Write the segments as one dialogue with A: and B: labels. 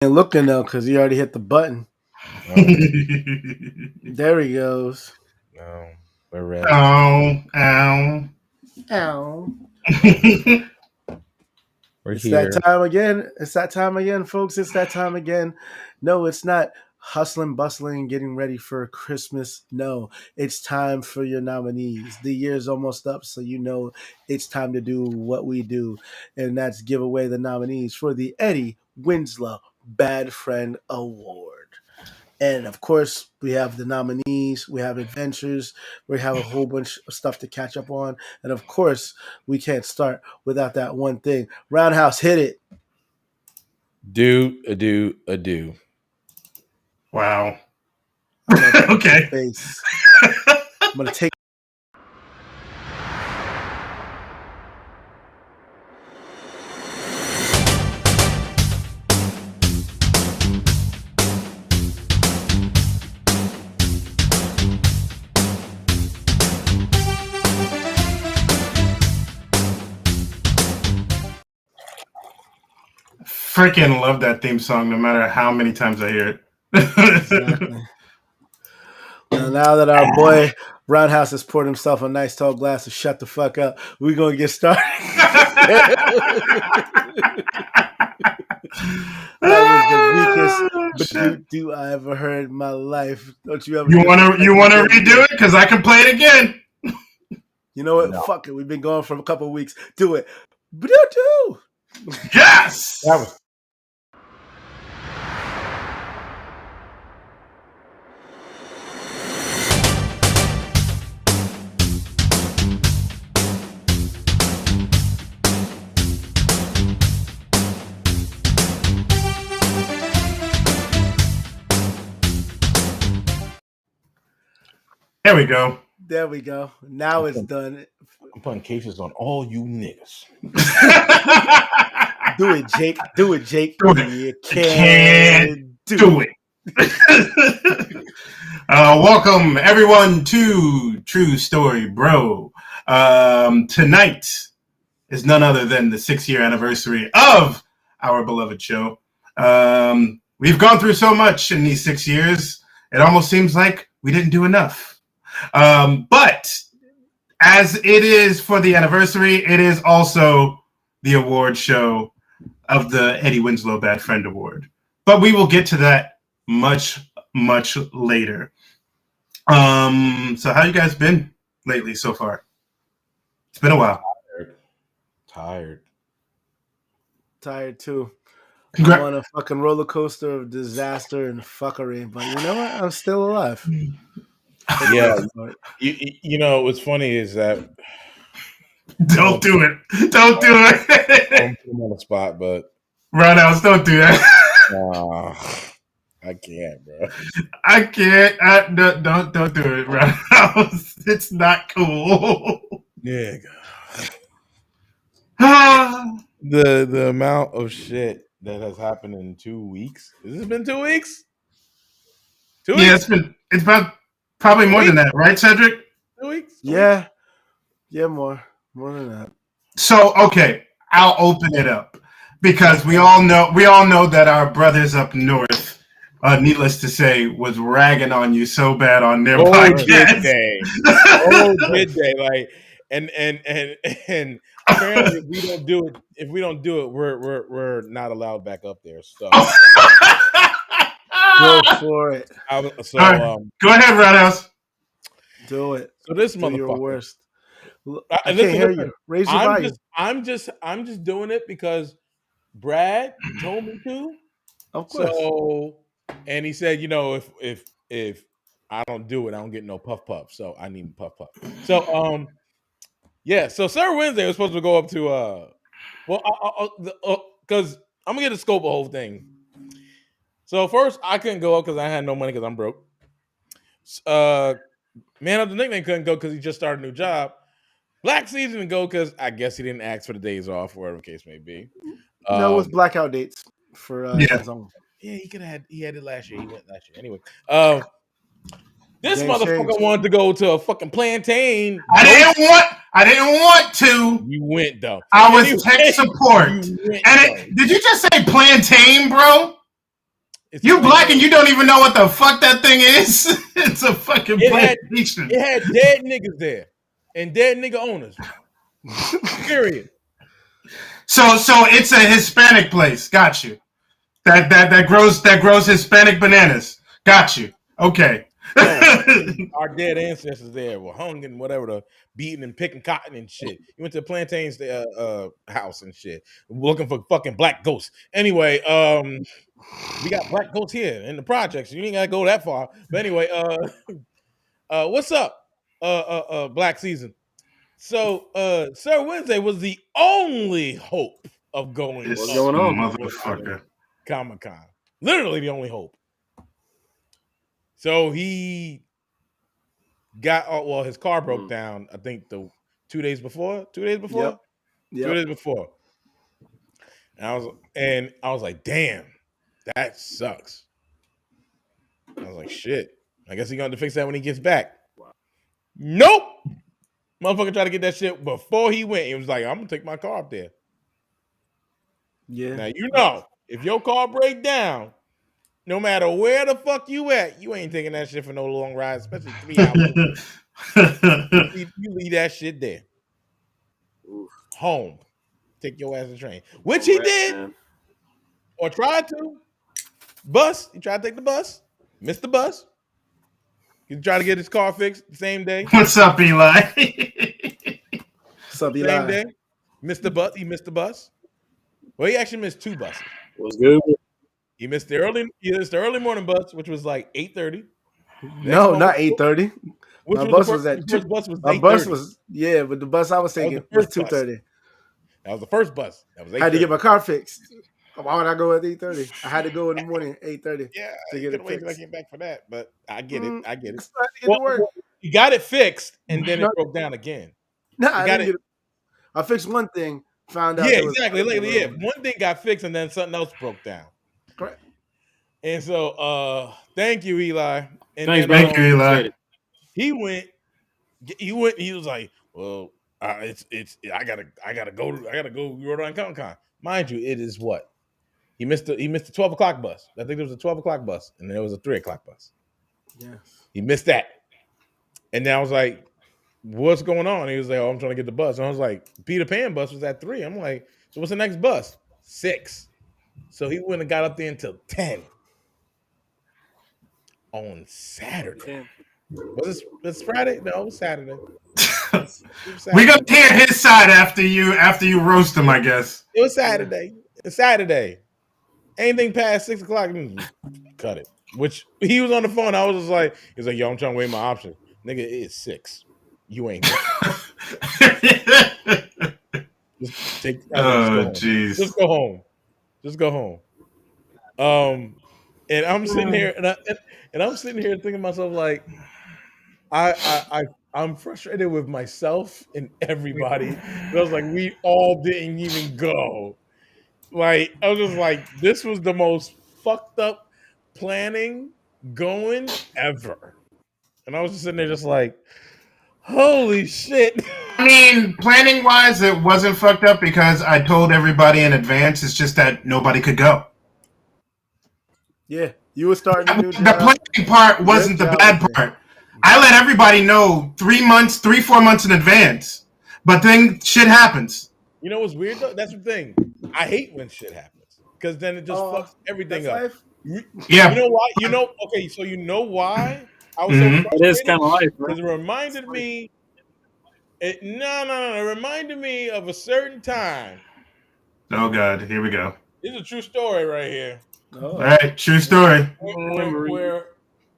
A: And looking though, because he already hit the button.
B: No,
A: There he goes.
B: no, we're ready.
C: Ow, ow.
A: Ow.
B: We're
A: It's that
B: here.
A: time again. It's that time again, folks. It's that time again. No, it's not hustling, bustling, getting ready for Christmas. No, it's time for your nominees. The year's almost up, so you know it's time to do what we do, and that's give away the nominees for the Eddie Winslow Bad Friend Award. And of course, we have the nominees, we have adventures, we have a whole bunch of stuff to catch up on. And of course, we can't start without that one thing. Roundhouse, hit it.
B: A do.
C: Wow.
A: I'm gonna punch
C: Okay.
A: your face. I'm gonna take.
C: Freaking love that theme song no matter how many times I hear it.
A: Exactly. Now that our boy Roundhouse has poured himself a nice tall glass of shut the fuck up, we're gonna get started. That was the weakest do I ever heard in my life. Don't you ever?
C: You wanna redo it? Because I can play it again.
A: You know what?
B: No.
A: Fuck it. We've been going for a couple of weeks. Do it. Do.
C: Yes.
B: That was
C: There we go.
A: There we go. Now it's done.
B: I'm putting cases on all you niggas.
A: Do it, Jake. Do it, Jake.
C: Do it.
A: You
C: Can't
A: do
C: Do it. Welcome everyone to True Story Bro. Tonight is none other than the 6-year anniversary of our beloved show. We've gone through so much in these 6 years, it almost seems like we didn't do enough. But as it is for the anniversary, it is also the award show of the Eddie Winslow Bad Friend Award. But we will get to that much, much later. So how you guys been lately so far? It's been a while.
B: Tired.
A: Tired too. I'm on a fucking roller coaster of disaster and fuckery, but you know what? I'm still alive.
B: Yeah. You know, what's funny is that
C: Don't do it. Don't do
B: I'm
C: it.
B: putting him on the spot, but
C: Roundhouse, don't do that.
B: I can't, bro.
C: I can't. Don't do it, Roundhouse. It's not cool.
B: Yeah.
C: Ah.
B: The amount of shit that has happened in 2 weeks. Has this been 2 weeks? 2 weeks?
C: Yeah, it's about probably more than that, right, Cedric?
B: 2 weeks?
A: Yeah. Yeah, more than that.
C: So, okay, I'll open it up because we all know that our brothers up north, needless to say, was ragging on you so bad on their podcast.
B: Did they? Like, and apparently if we don't do it, we're not allowed back up there. So
A: go for it.
C: Go ahead, Roundhouse.
A: Do it.
B: So this
A: Do
B: motherfucker.
A: your worst.
B: I can't hear you.
A: Raise your volume.
B: I'm just doing it because Brad told me to.
A: Of course.
B: So, and he said, you know, if I don't do it, I don't get no puff. So I need puff. So yeah. So Sir Wednesday was supposed to go up to because I'm gonna get the scope of the whole thing. So first, I couldn't go up because I had no money because I'm broke. Man of the Nickname couldn't go because he just started a new job. Black Season didn't go because I guess he didn't ask for the days off, whatever the case may be.
A: No, it was blackout dates for his own.
B: Yeah, he had it last year. He went last year. Anyway, this motherfucker wanted to go to a fucking plantain.
C: I didn't want to.
B: You went though.
C: I was tech support. Did you just say plantain, bro? You black and you don't even know what the fuck that thing is? It's a fucking PlayStation.
B: It had dead niggas there and dead nigga owners. Period.
C: So it's a Hispanic place. Got you. That grows Hispanic bananas. Got you. Okay.
B: Our dead ancestors there were hung and whatever, beating and picking cotton and shit. You went to the plantain's house and shit, looking for fucking black ghosts. Anyway, we got black ghosts here in the projects. You ain't gotta go that far. But anyway, what's up, Black Season? So, Sir Wednesday was the only hope of going.
C: What's
D: going on,
C: motherfucker?
B: Comic-Con, literally the only hope. So he got his car broke down. I think 2 days before. 2 days before.
A: Yep.
B: 2 days before. And I was like, damn, that sucks. I was like, shit. I guess he's gonna have to fix that when he gets back. Nope. Motherfucker tried to get that shit before he went. He was like, I'm gonna take my car up there.
A: Yeah.
B: Now you know, if your car break down, no matter where the fuck you at, you ain't taking that shit for no long ride, especially 3 hours. You leave that shit there. Home. Take your ass to the train. Which he did. Man. Or tried to. Bus. He tried to take the bus. Missed the bus. He tried to get his car fixed the same day.
C: What's up, Eli?
A: What's up, Eli?
B: Same day. Missed the bus. He missed the bus. Well, he actually missed 2 buses.
D: What's good?
B: He missed the early morning bus, which was like 8:30.
A: No, not 8:30.
B: My
A: bus was at 2. My bus was but the bus I was taking was 2:30.
B: That was the first bus. That was 8:30.
A: I had to get my car fixed. Why would I go at 8:30? I had to go in the morning at 8:30.
B: Yeah,
A: to get it
B: wait
A: fixed.
B: till I came back for that, but I get it. I get it.
A: I had to get to work.
B: You got it fixed, and then it broke down again.
A: No, I fixed one thing. Found out.
B: Yeah, exactly. One thing got fixed, and then something else broke down.
A: Correct.
B: And so, thank you, Eli. And
C: thank you, Eli.
B: He went. He was like, "Well, I gotta go Rhode Island Comic Con." Mind you, it is what he missed the 12 o'clock bus. I think there was a 12 o'clock bus, and there was a 3 o'clock bus.
A: Yeah,
B: he missed that. And then I was like, "What's going on?" And he was like, "Oh, I'm trying to get the bus." And I was like, "Peter Pan bus was at 3." I'm like, "So what's the next bus?" 6. So he wouldn't have got up there until 10 on Saturday. Was this Friday? No, it was Saturday.
C: We're gonna hear his side after you roast him, I guess.
B: It was Saturday. It's Saturday. Anything past 6 o'clock, cut it. Which he was on the phone. I was just like, he's like, "Yo, I'm trying to weigh my options." Nigga, it is 6. You ain't. Just take.
C: Jeez.
B: Just go home. Just go home. And I'm sitting here, and I'm sitting here thinking to myself like, I'm frustrated with myself and everybody. I was like, we all didn't even go. Like, I was just like, this was the most fucked up planning going ever. And I was just sitting there just like, holy shit.
C: I mean, planning wise, it wasn't fucked up because I told everybody in advance. It's just that nobody could go.
A: Yeah, you were starting a new job.
C: The planning part wasn't the bad part. I let everybody know 3 months, 4 months in advance. But then shit happens.
B: You know what's weird though? That's the thing. I hate when shit happens because then it just fucks everything up.
A: Life?
C: Yeah.
B: You know why? Okay, so you know why I was so frustrated?
D: It is kind of life,
B: because it reminded me. It reminded me of a certain time.
C: Oh God, here we go.
B: This is a true story right here.
C: Oh. All right, true story.
B: Where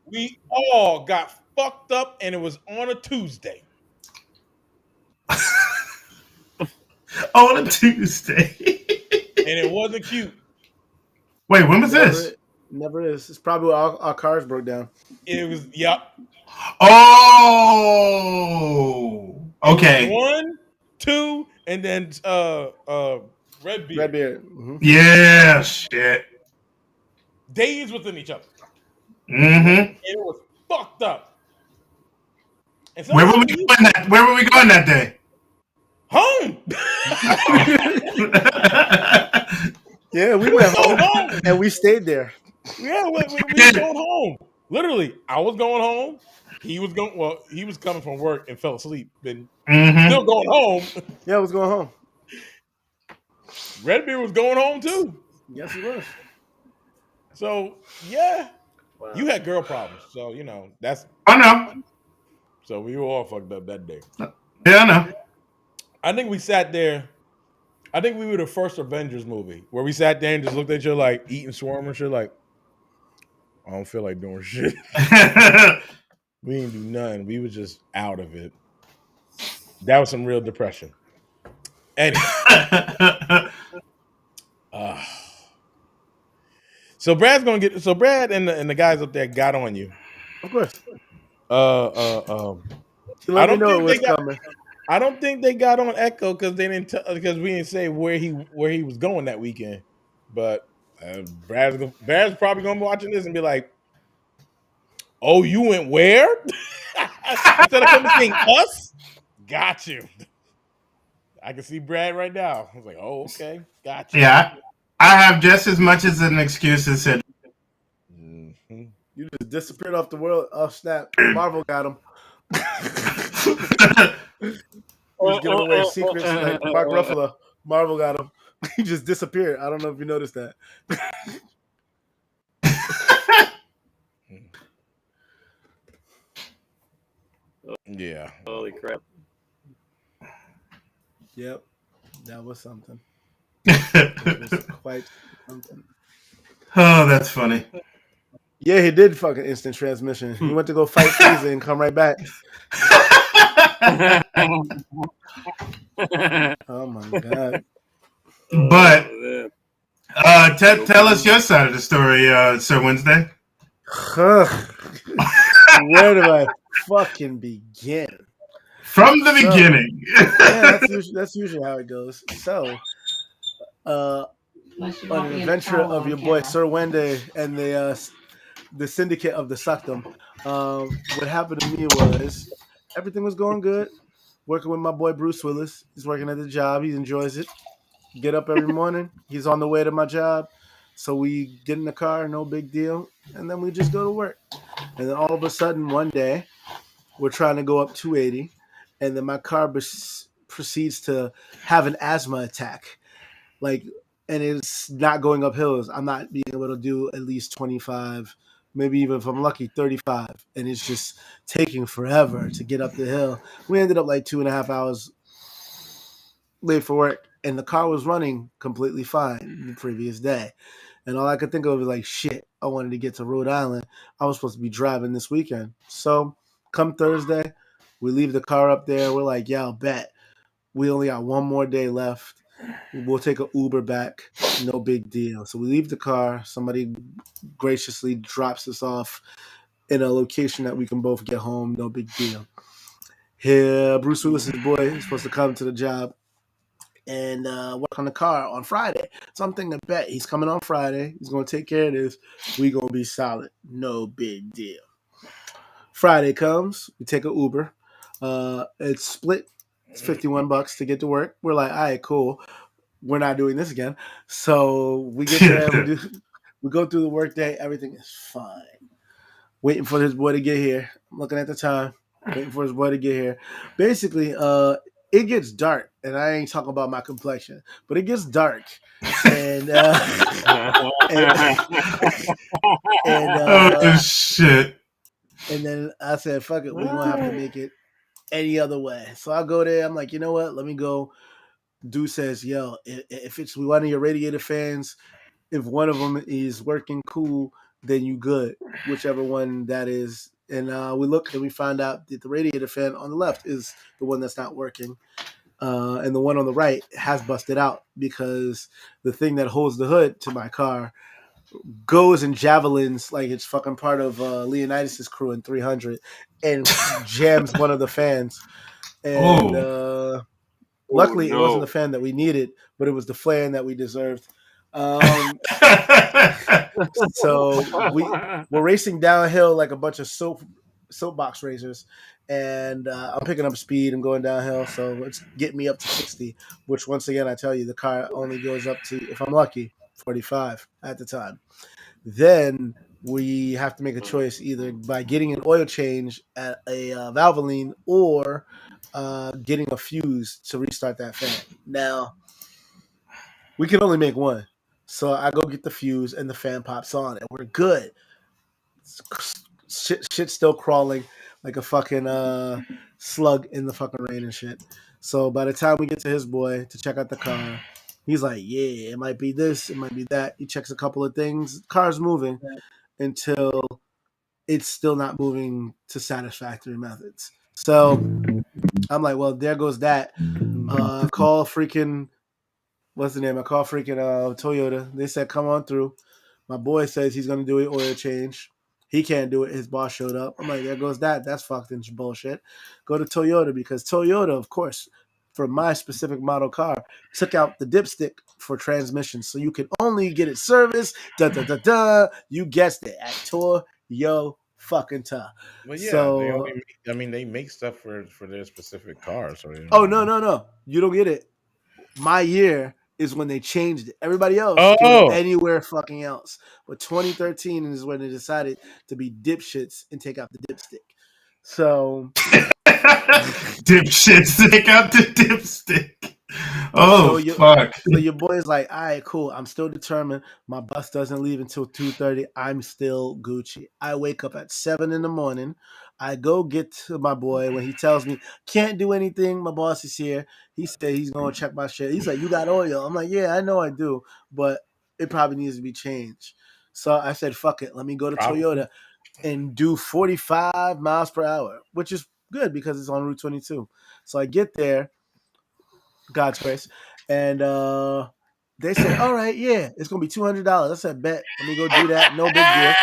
B: we all got fucked up, and it was on a Tuesday.
C: On a Tuesday.
B: And it wasn't cute.
C: Wait, when was this?
A: Never is. It's probably our cars broke down.
B: It was, yep.
C: Oh, okay.
B: 1, 2, and then Red Beard.
A: Red Beard. Mm-hmm.
C: Yeah, shit.
B: Days within each other.
C: Mm-hmm.
B: And it was fucked up. And
C: Where were we going that day?
B: Home.
A: Yeah, we went home and we stayed there.
B: Yeah, we was going home. Literally, I was going home. He was going. Well, he was coming from work and fell asleep, and still going home.
A: Yeah, I was going home.
B: Redbeard was going home too.
A: Yes, he was.
B: So yeah,
A: Wow.
B: you had girl problems. So that's.
C: I know.
B: So we were all fucked up that day.
C: Yeah, I know.
B: I think we sat there. I think we were the first Avengers movie where we sat there and just looked at each other like eating shawarma and shit. Like, I don't feel like doing shit. We didn't do nothing. We was just out of it. That was some real depression. Anyway. So Brad's gonna get. So Brad and the guys up there got on you.
A: Of course.
B: I
A: Let me
B: don't
A: know it
B: think
A: was
B: they got.
A: coming.
B: I don't think they got on Echo because they didn't. Because we didn't say where he was going that weekend. But Brad's probably gonna be watching this and be like, "Oh, you went where?" Instead of coming seeing us, got you. I can see Brad right now. I was like, "Oh, okay, got you."
C: Yeah, I have just as much as an excuse as said.
B: Mm-hmm.
A: You just disappeared off the world. Oh snap! Marvel got him. He was giving away secrets like Mark Ruffalo. Marvel got him. He just disappeared. I don't know if you noticed that.
B: Yeah.
D: Holy crap.
A: Yep. That was something. It was quite something.
C: Oh, that's funny.
A: Yeah, he did fucking instant transmission. He went to go fight Frieza and come right back. Oh my god.
C: But tell us your side of the story, Sir Wednesday.
A: Where do I fucking begin?
C: From the beginning.
A: Yeah, that's usually how it goes. So, on an adventure of your boy Sir Wendy and the syndicate of the Suckdom, what happened to me was everything was going good. Working with my boy Bruce Willis. He's working at the job. He enjoys it. Get up every morning. He's on the way to my job. So we get in the car, no big deal. And then we just go to work. And then all of a sudden, one day, we're trying to go up 280. And then my car proceeds to have an asthma attack. And it's not going up hills. I'm not being able to do at least 25, maybe even if I'm lucky, 35. And it's just taking forever to get up the hill. We ended up like 2.5 hours late for work. And the car was running completely fine the previous day. And all I could think of was like, shit, I wanted to get to Rhode Island. I was supposed to be driving this weekend. So come Thursday, we leave the car up there. We're like, yeah, I'll bet. We only got one more day left. We'll take an Uber back. No big deal. So we leave the car. Somebody graciously drops us off in a location that we can both get home. No big deal. Here, Bruce Willis's boy is supposed to come to the job and work on the car on Friday. So I'm thinking, bet he's coming on Friday. He's going to take care of this. We going to be solid. No big deal. Friday comes. We take an Uber. It's split. It's $51 to get to work. We're like, all right, cool. We're not doing this again. So we get there. We go through the workday. Everything is fine. Waiting for his boy to get here. I'm looking at the time. Waiting for his boy to get here. Basically, it gets dark, and I ain't talking about my complexion, but it gets dark, and
C: oh shit!
A: And then I said, "Fuck it, we're gonna have to make it any other way." So I go there. I'm like, you know what? Let me go. Dude says, "Yo, if it's one of your radiator fans, if one of them is working cool, then you good, whichever one that is." And we look and we find out that the radiator fan on the left is the one that's not working. And the one on the right has busted out because the thing that holds the hood to my car goes and javelins like it's fucking part of Leonidas' crew in 300 and jams one of the fans. And luckily, it wasn't the fan that we needed, but it was the fan that we deserved. So we're racing downhill like a bunch of soapbox racers, and I'm picking up speed and going downhill. So it's getting me up to 60, which once again I tell you the car only goes up to, if I'm lucky, 45 at the time. Then we have to make a choice either by getting an oil change at a Valvoline or getting a fuse to restart that fan. Now, we can only make one. So I go get the fuse and the fan pops on and we're good. Shit's still crawling like a fucking slug in the fucking rain and shit. So by the time we get to his boy to check out the car, he's like, yeah, it might be this, it might be that. He checks a couple of things. Car's moving until it's still not moving to satisfactory methods. So I'm like, well, there goes that. Call freaking what's the name? I call freaking Toyota. They said come on through. My boy says he's gonna do an oil change. He can't do it. His boss showed up. I'm like, there goes that. That's fucked in bullshit. Go to Toyota because Toyota, of course, for my specific model car, took out the dipstick for transmission, so you can only get it serviced. Da da da da. You guessed it at Toyo fucking ta.
B: Well, yeah, they
A: So,
B: only. I mean, they make stuff for their specific cars. So
A: oh no, you don't get it. My year is when they changed it. Everybody else can go
B: Oh,
A: anywhere fucking else. But 2013 is when they decided to be dipshits and take out the dipstick. So
C: Dipshits, take out the dipstick.
A: so
C: Oh
A: your
C: fuck.
A: so your boy is like, all right, cool. I'm still determined. My bus doesn't leave until 2:30. I'm still Gucci. I wake up at 7 in the morning. I go get to my boy when he tells me can't do anything. My boss is here. He said he's gonna check my shit. He's like, you got oil. I'm like, yeah, I know I do, but it probably needs to be changed. So I said, fuck it. Let me go to
B: probably.
A: Toyota and do 45 miles per hour, which is good because it's on Route 22. So I get there, God's grace, and they said, "All right, yeah, it's gonna be $200." I said, "Bet, let me go do that. No big deal."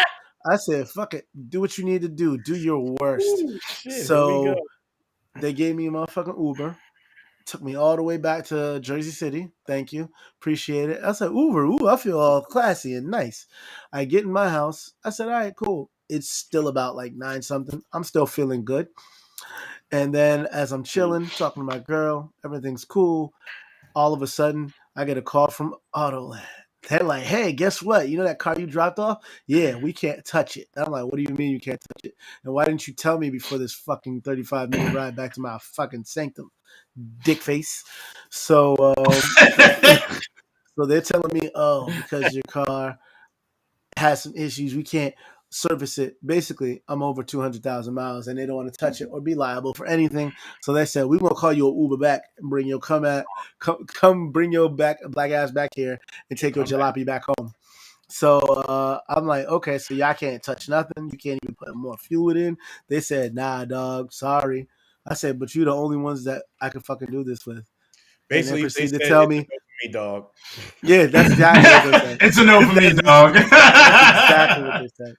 A: I said, "Fuck it, do what you need to do. Do your worst."
B: Ooh, shit, here we go.
A: So they gave me a motherfucking Uber. Took me all the way back to Jersey City. Thank you, appreciate it. I said, "Uber, ooh, I feel all classy and nice." I get in my house. I said, "All right, cool." It's still about like 9 something. I'm still feeling good. And then as I'm chilling, talking to my girl, everything's cool. All of a sudden, I get a call from Autoland. They're like, hey, guess what? You know that car you dropped off? Yeah, we can't touch it. And I'm like, what do you mean you can't touch it? And why didn't you tell me before this fucking 35-minute ride back to my fucking sanctum, dick face? So, so they're telling me, oh, because your car has some issues, we can't service it. Basically, I'm over 200,000 miles, and they don't want to touch it or be liable for anything. So they said we're gonna call you an Uber back and bring your come bring your back black ass back here and take your
B: I'm back.
A: jalopy back home. So I'm like, okay, so y'all can't touch nothing. You can't even put more fluid in. They said, nah, dog, sorry. I said, but you're the only ones that I can fucking do this with. And then
B: Basically, they
A: proceed to
B: said
A: tell
B: it's a
A: me,
B: no for me, dog.
A: yeah, that's exactly what they said.
C: It's a no for me,
A: That's,
C: dog.
A: that's exactly what they said.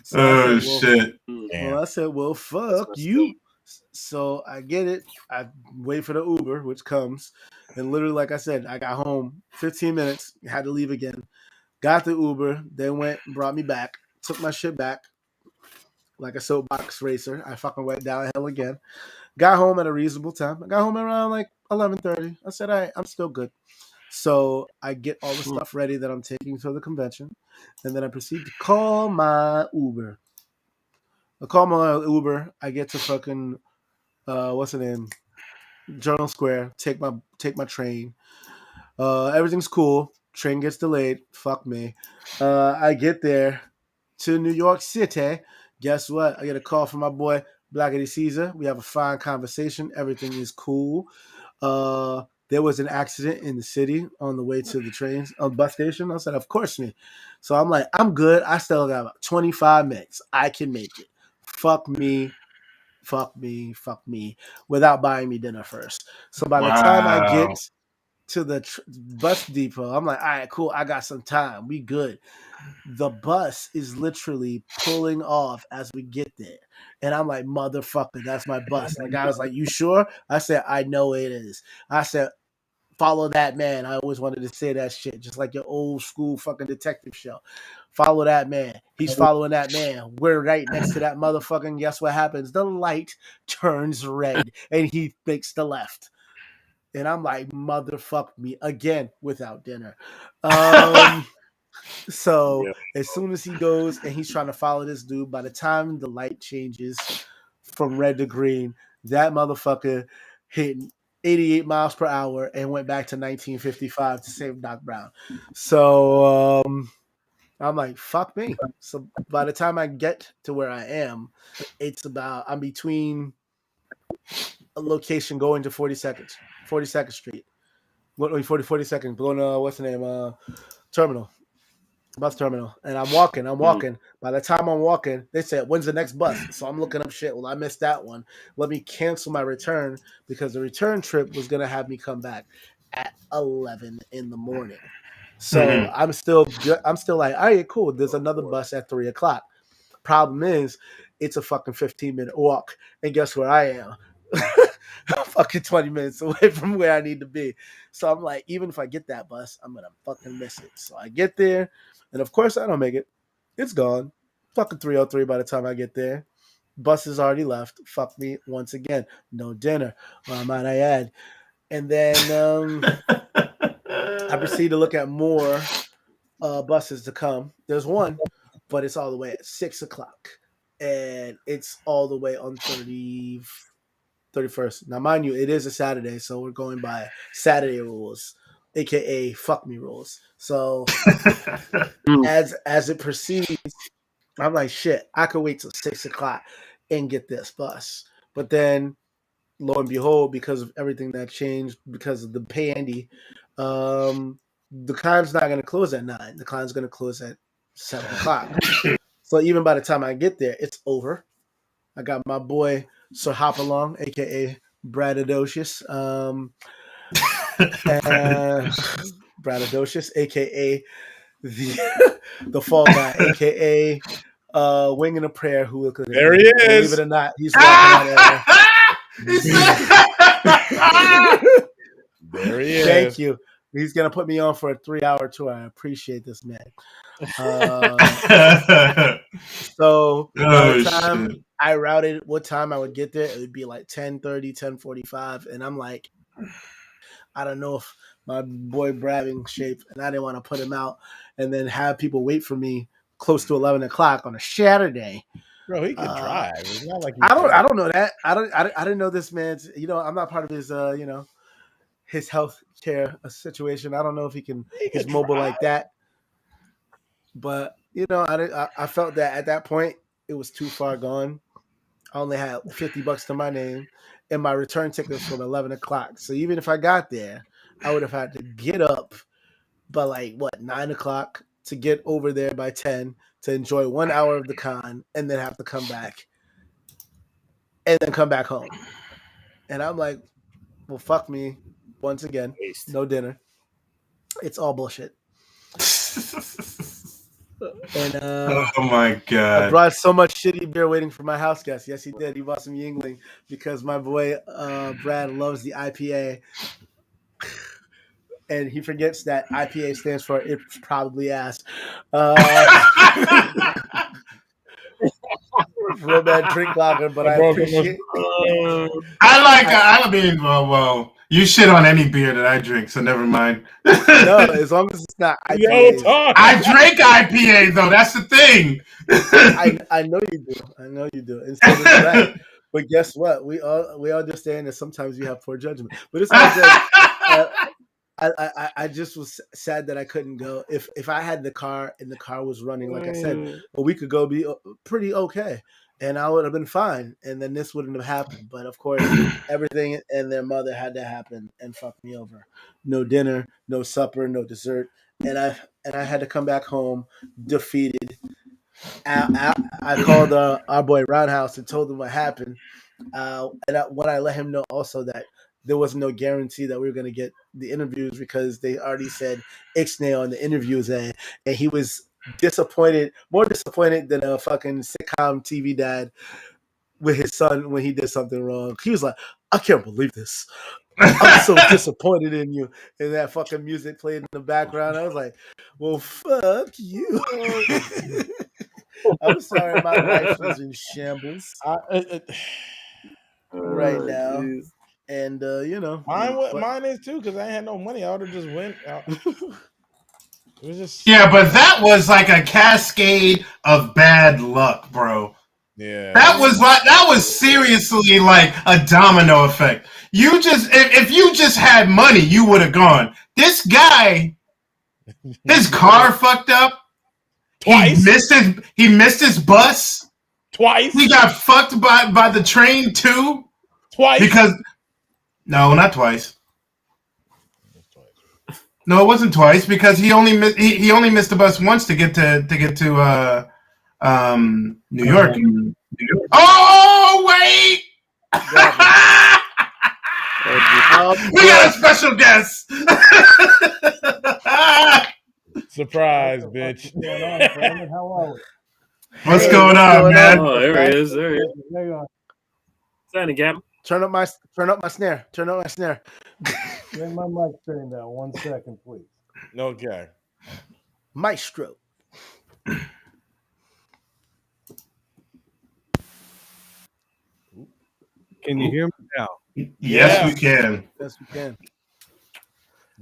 A: So I
C: Oh
A: said, well,
C: shit.
B: Damn.
A: fuck you. So I get it. I wait for the Uber, which comes, and literally, like I said, I got home 15 minutes. Had to leave again. Got the Uber. They went, brought me back. Took my shit back like a soapbox racer. I fucking went downhill again. Got home at a reasonable time. I got home around like 11:30. I said, all right, I'm still good. So I get all the stuff ready that I'm taking to the convention, and then I proceed to call my Uber. I call my Uber. I get to fucking what's the name? Journal Square. Take my train. Everything's cool. Train gets delayed. Fuck me. I get there to New York City. Guess what? I get a call from my boy Blackity Caesar. We have a fine conversation. Everything is cool. There was an accident in the city on the way to the trains on the bus station. I said, of course me. So I'm like, I'm good. I still got about 25 minutes. I can make it. Fuck me, fuck me, without buying me dinner first. So by the time I
C: Wow.
A: get to the bus depot, I'm like, all right, cool. I got some time. We good. The bus is literally pulling off as we get there. And I'm like, motherfucker, that's my bus. And the guy was like, you sure? I said, I know it is. I said, follow that man. I always wanted to say that shit, just like your old school fucking detective show. Follow that man. He's following that man. We're right next to that motherfucking. Guess what happens? The light turns red and he makes the left. And I'm like, motherfuck me again without dinner. Um, So as soon as he goes and he's trying to follow this dude, by the time the light changes from red to green, that motherfucker hit 88 miles per hour and went back to 1955 to save Doc Brown. So I'm like, fuck me. So by the time I get to where I am, I'm between a location going to 42nd Street. 42nd, going to, what's the name? Terminal. Bus terminal. And I'm walking. By the time I'm walking, they said, when's the next bus? So I'm looking up shit. Well, I missed that one. Let me cancel my return because the return trip was going to have me come back at 11 in the morning. So I'm still like, all right, cool. There's another bus at 3:00. Problem is, it's a fucking 15-minute walk. And guess where I am? Fucking 20 minutes away from where I need to be. So I'm like, even if I get that bus, I'm gonna fucking miss it. So I get there, and of course I don't make it. It's gone. Fucking 3:03 by the time I get there. Bus is already left. Fuck me once again. No dinner, might I add. And then I proceed to look at more buses to come. There's one, but it's all the way at 6:00, and it's all the way on 31st. Now, mind you, it is a Saturday, so we're going by Saturday rules, aka fuck me rules. So as it proceeds, I'm like, shit, I could wait till 6:00 and get this bus. But then, lo and behold, because of everything that changed, because of the pandy, the con's not going to close at 9. The con's going to close at 7:00. So even by the time I get there, it's over. I got my boy Sir Hop Along, aka Bradadocious, Bradadocious, aka the Fall Guy, aka Winging a Prayer. Who could
B: There he is.
A: Believe it or not, he's walking out there.
B: There he is.
A: Thank you. He's gonna put me on for a 3-hour tour. I appreciate this, man. So by the time I routed what time I would get there, it would be like 10:30, 10:45, and I'm like, I don't know if my boy Brad in shape, and I didn't want to put him out and then have people wait for me close to 11:00 on a Saturday.
B: Bro, he can drive. It's not like
A: I don't know that. I didn't know this man's. I'm not part of his. His health care situation. I don't know if he's mobile like that. But I felt that at that point it was too far gone. I only had $50 to my name, and my return ticket was from 11:00. So even if I got there, I would have had to get up by 9:00 to get over there by 10 to enjoy 1 hour of the con, and then have to come back, and then come back home. And I'm like, well, fuck me. Once again, no dinner. It's all bullshit. And
C: oh my god!
A: I brought so much shitty beer waiting for my house guest. Yes, he did. He bought some Yingling because my boy Brad loves the IPA, and he forgets that IPA stands for it's probably ass. Real bad drink lager, but I appreciate.
C: I mean, well, you shit on any beer that I drink, so never mind.
A: No, as long as it's not IPA.
C: I drink IPA though. That's the thing.
A: I know you do. I know you do. And so does Brad. But guess what? We understand that sometimes we have poor judgment. But it's all good. I just was sad that I couldn't go. If I had the car and the car was running, like I said, well, we could go be pretty okay, and I would have been fine, and then this wouldn't have happened. But of course, everything and their mother had to happen and fuck me over. No dinner, no supper, no dessert, and I had to come back home defeated. I called our boy Roundhouse and told him what happened, when I let him know also that there was no guarantee that we were going to get the interviews because they already said Ixnay on the interviews, and he was disappointed, more disappointed than a fucking sitcom TV dad with his son when he did something wrong. He was like, I can't believe this. I'm so disappointed in you. And that fucking music played in the background. I was like, well, fuck you. I'm sorry, my life is in shambles right now. Geez. And
B: mine is too, because I ain't had no money. I would have just went out. It was just
C: Yeah, but that was like a cascade of bad luck, bro.
B: yeah.
C: That was seriously like a domino effect. You just if you just had money, you would have gone. This guy, his car fucked up.
B: Twice.
C: He missed his bus.
B: Twice.
C: He got fucked by the train too.
B: Twice.
C: Because no, not twice. No, it wasn't twice because he only missed the bus once to get to New York. Oh wait! We got a special guest.
B: Surprise, bitch.
D: How are we?
C: What's going on, man?
D: Oh, there he is. There he is. Sign again.
A: Turn up my snare. Turn up my snare.
D: Bring my mic turned down. 1 second, please.
B: Okay.
A: Maestro.
D: Can you hear me now?
C: Yes, we can.
A: Yes, we can.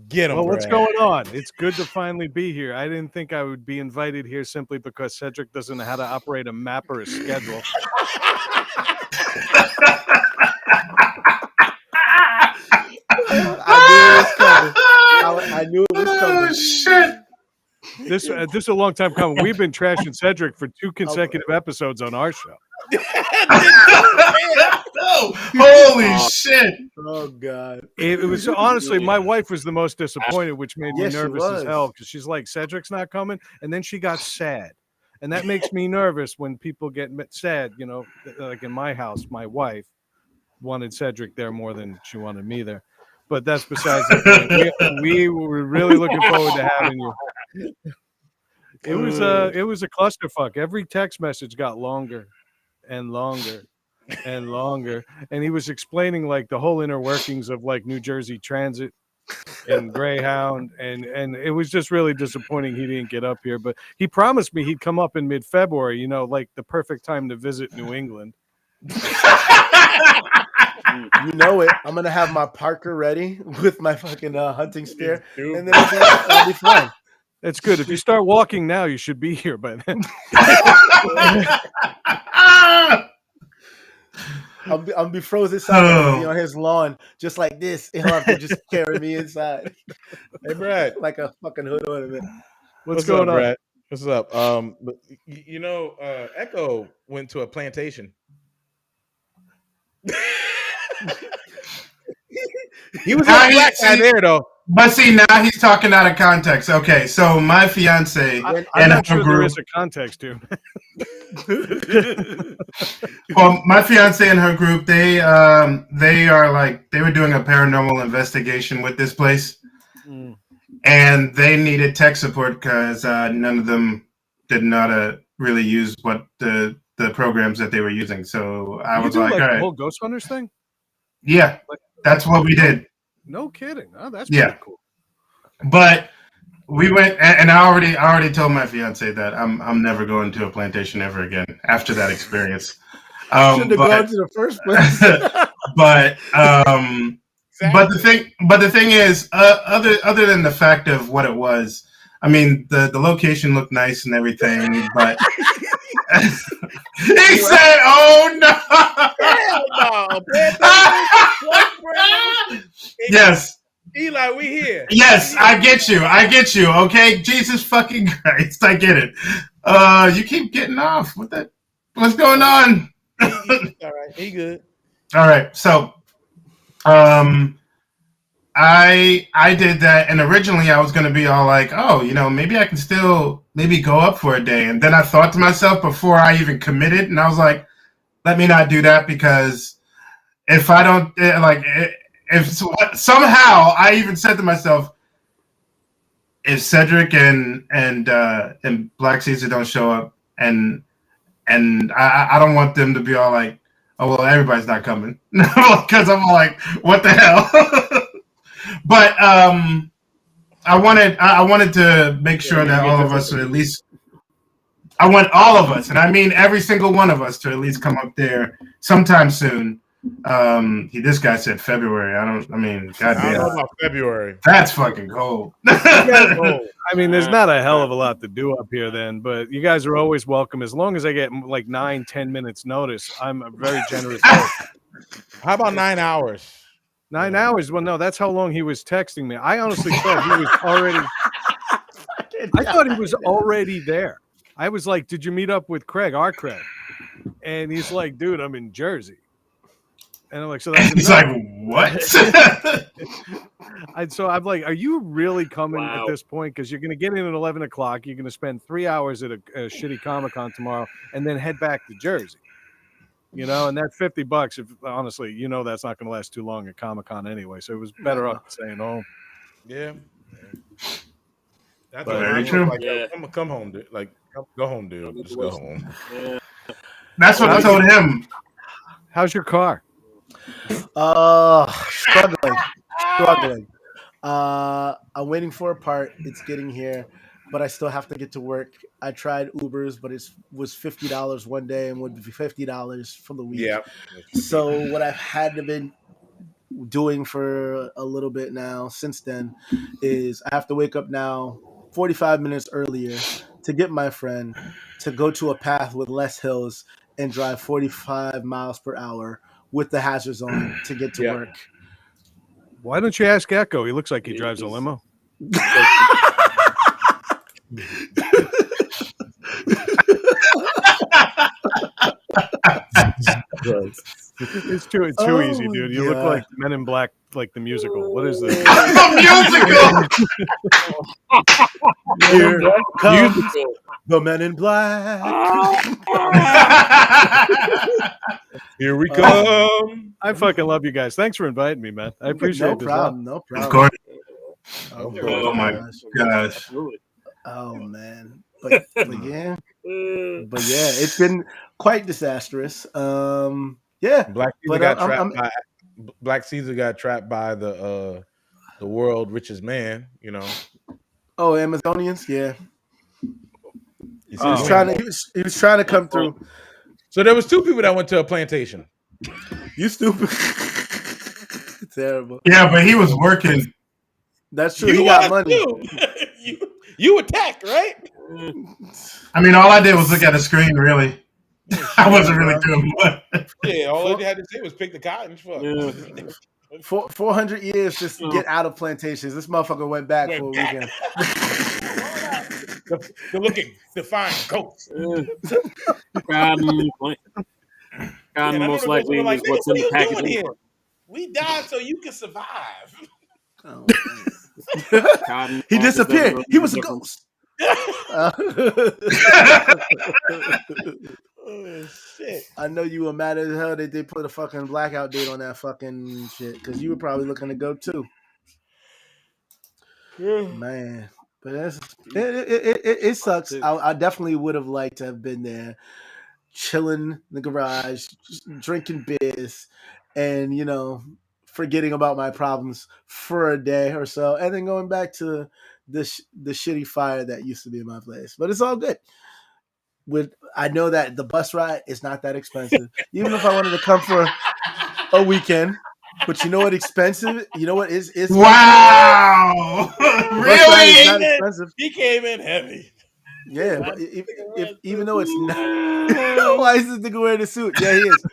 B: Get him.
D: Well, what's going on? It's good to finally be here. I didn't think I would be invited here simply because Cedric doesn't know how to operate a map or a schedule.
A: I knew it was coming.
C: Oh shit!
D: This is a long time coming. We've been trashing Cedric for 2 consecutive episodes on our show.
C: Holy shit!
A: Oh god!
D: It was honestly, my wife was the most disappointed, which made me
A: Yes, she
D: nervous as
A: was.
D: hell because she's like, Cedric's not coming, and then she got sad, and that makes me nervous when people get sad. You know, like in my house, my wife wanted Cedric there more than she wanted me there, but that's besides the point. We were really looking forward to having you. It was a clusterfuck. Every text message got longer and longer and longer, and he was explaining like the whole inner workings of like New Jersey Transit and Greyhound, and it was just really disappointing he didn't get up here. But he promised me he'd come up in mid-February, you know, like the perfect time to visit New England.
A: You know it. I'm gonna have my Parker ready with my fucking hunting spear, and then it'll be fine.
D: It's good. If you start walking now, you should be here by then.
A: I'll be frozen inside on his lawn, just like this. He'll have to just carry me inside.
B: Hey, Brad.
A: Like a fucking hood ornament.
D: What's going
B: up,
D: on?
B: Brad? What's up? But you know, Echo went to a plantation. He was a black guy there, though.
C: But see, now he's talking out of context. Okay, so my fiance
D: I'm
C: and
D: not
C: her
D: sure there
C: group.
D: is a context to.
C: Well, my fiance and her group, they are like they were doing a paranormal investigation with this place, and they needed tech support because none of them did not really use what the programs that they were using. So I was like, all
D: the
C: right,
D: whole Ghost Hunters thing.
C: yeah, that's what we did.
D: No kidding. Oh, that's pretty cool.
C: But we went, and I already told my fiance that I'm never going to a plantation ever again after that experience.
A: Shouldn't have gone to the first place.
C: but the thing is, other than the fact of what it was, I mean, the location looked nice and everything, but he said, "Oh no,
B: Hell no,
C: yes."
B: Eli, we here.
C: Yes, I get you. Okay, Jesus fucking Christ, I get it. You keep getting off. What's going on?
B: All right, he good.
C: All right, so, I did that, and originally I was gonna be all like, oh, you know, maybe I can still maybe go up for a day, and then I thought to myself before I even committed, and I was like, let me not do that because if I don't if somehow I even said to myself, if Cedric and Black Caesar don't show up, and I don't want them to be all like, oh well, everybody's not coming, because I'm all like, what the hell? But I wanted to make sure that all of us would at least. I want all of us, and I mean every single one of us, to at least come up there sometime soon. This guy said February. I don't
B: I don't
C: goddamn.
B: know about February.
C: That's fucking cold.
B: Oh,
D: I mean, there's not a hell of a lot to do up here then, but you guys are always welcome. As long as I get like 9-10 minutes notice, I'm a very generous host.
B: how about 9 hours?
D: 9 hours? Well, no, that's how long he was texting me. I honestly thought he was already. I thought he was already there. I was like, "Did you meet up with Craig, our Craig?" And he's like, "Dude, I'm in Jersey." And I'm like, "So that's
C: He's
D: enough."
C: like, what?
D: So I'm like, "Are you really coming at this point? Because you're going to get in at 11 o'clock. You're going to spend 3 hours at a shitty Comic-Con tomorrow, and then head back to Jersey." You know, and that $50, if honestly, you know, that's not going to last too long at Comic-Con anyway. So it was better off staying home.
B: Yeah. That's
C: But
B: what
C: very
B: I'm
C: true.
B: like. Come home, dude. Like, go home, dude. Just go home.
E: Yeah.
C: That's what I told him.
D: How's your car?
A: Struggling. I'm waiting for a part. It's getting here, but I still have to get to work. I tried Ubers, but it was $50 one day and would be $50 for the week.
B: Yeah.
A: So what I've had to been doing for a little bit now since then is I have to wake up now 45 minutes earlier to get my friend to go to a path with less hills and drive 45 miles per hour with the hazards on to get to work.
D: Why don't you ask Echo? He looks like he drives a limo. It's too easy, dude. You look like Men in Black, like the musical. What is this?
C: The
A: Here comes the Men in Black.
B: Here we come.
D: I fucking love you guys. Thanks for inviting me, man. I appreciate
A: No
D: this.
A: problem. No
C: Of
A: problem.
C: course.
A: Oh
C: my gosh.
E: Absolutely.
A: Oh man. But yeah. But yeah, it's been quite disastrous. Yeah.
B: Black Caesar got trapped by the world richest man, you know.
A: Oh, Amazonians, yeah.
B: He
A: was trying to come through.
B: So there was two people that went to a plantation.
A: You stupid. Terrible.
C: Yeah, but he was working.
A: That's true. He got money.
B: You attacked, right?
C: I mean, all I did was look at the screen, really. I wasn't really doing much.
B: Yeah, all they had to say was pick the cotton. Fuck.
E: Yeah.
A: 400 years just to get out of plantations. This motherfucker went back for a weekend.
B: They're looking to find goats.
E: Cotton most likely
B: like,
E: is what's in the package.
B: Here? We died so you can survive.
A: Oh,
E: He
A: disappeared. He was a ghost.
B: Oh, shit.
A: I know you were mad as hell that they put a fucking blackout date on that fucking shit because you were probably looking to go too. Man, but it sucks. I definitely would have liked to have been there, chilling in the garage, drinking beers, and forgetting about my problems for a day or so, and then going back to the shitty fire that used to be in my place. But it's all good. I know that the bus ride is not that expensive, even if I wanted to come for a weekend. But you know what expensive? You know what is
C: wow, really?
A: Is not expensive.
B: He came in heavy.
A: Yeah, but if even though it's not, why is this nigga wearing a suit? Yeah, he is.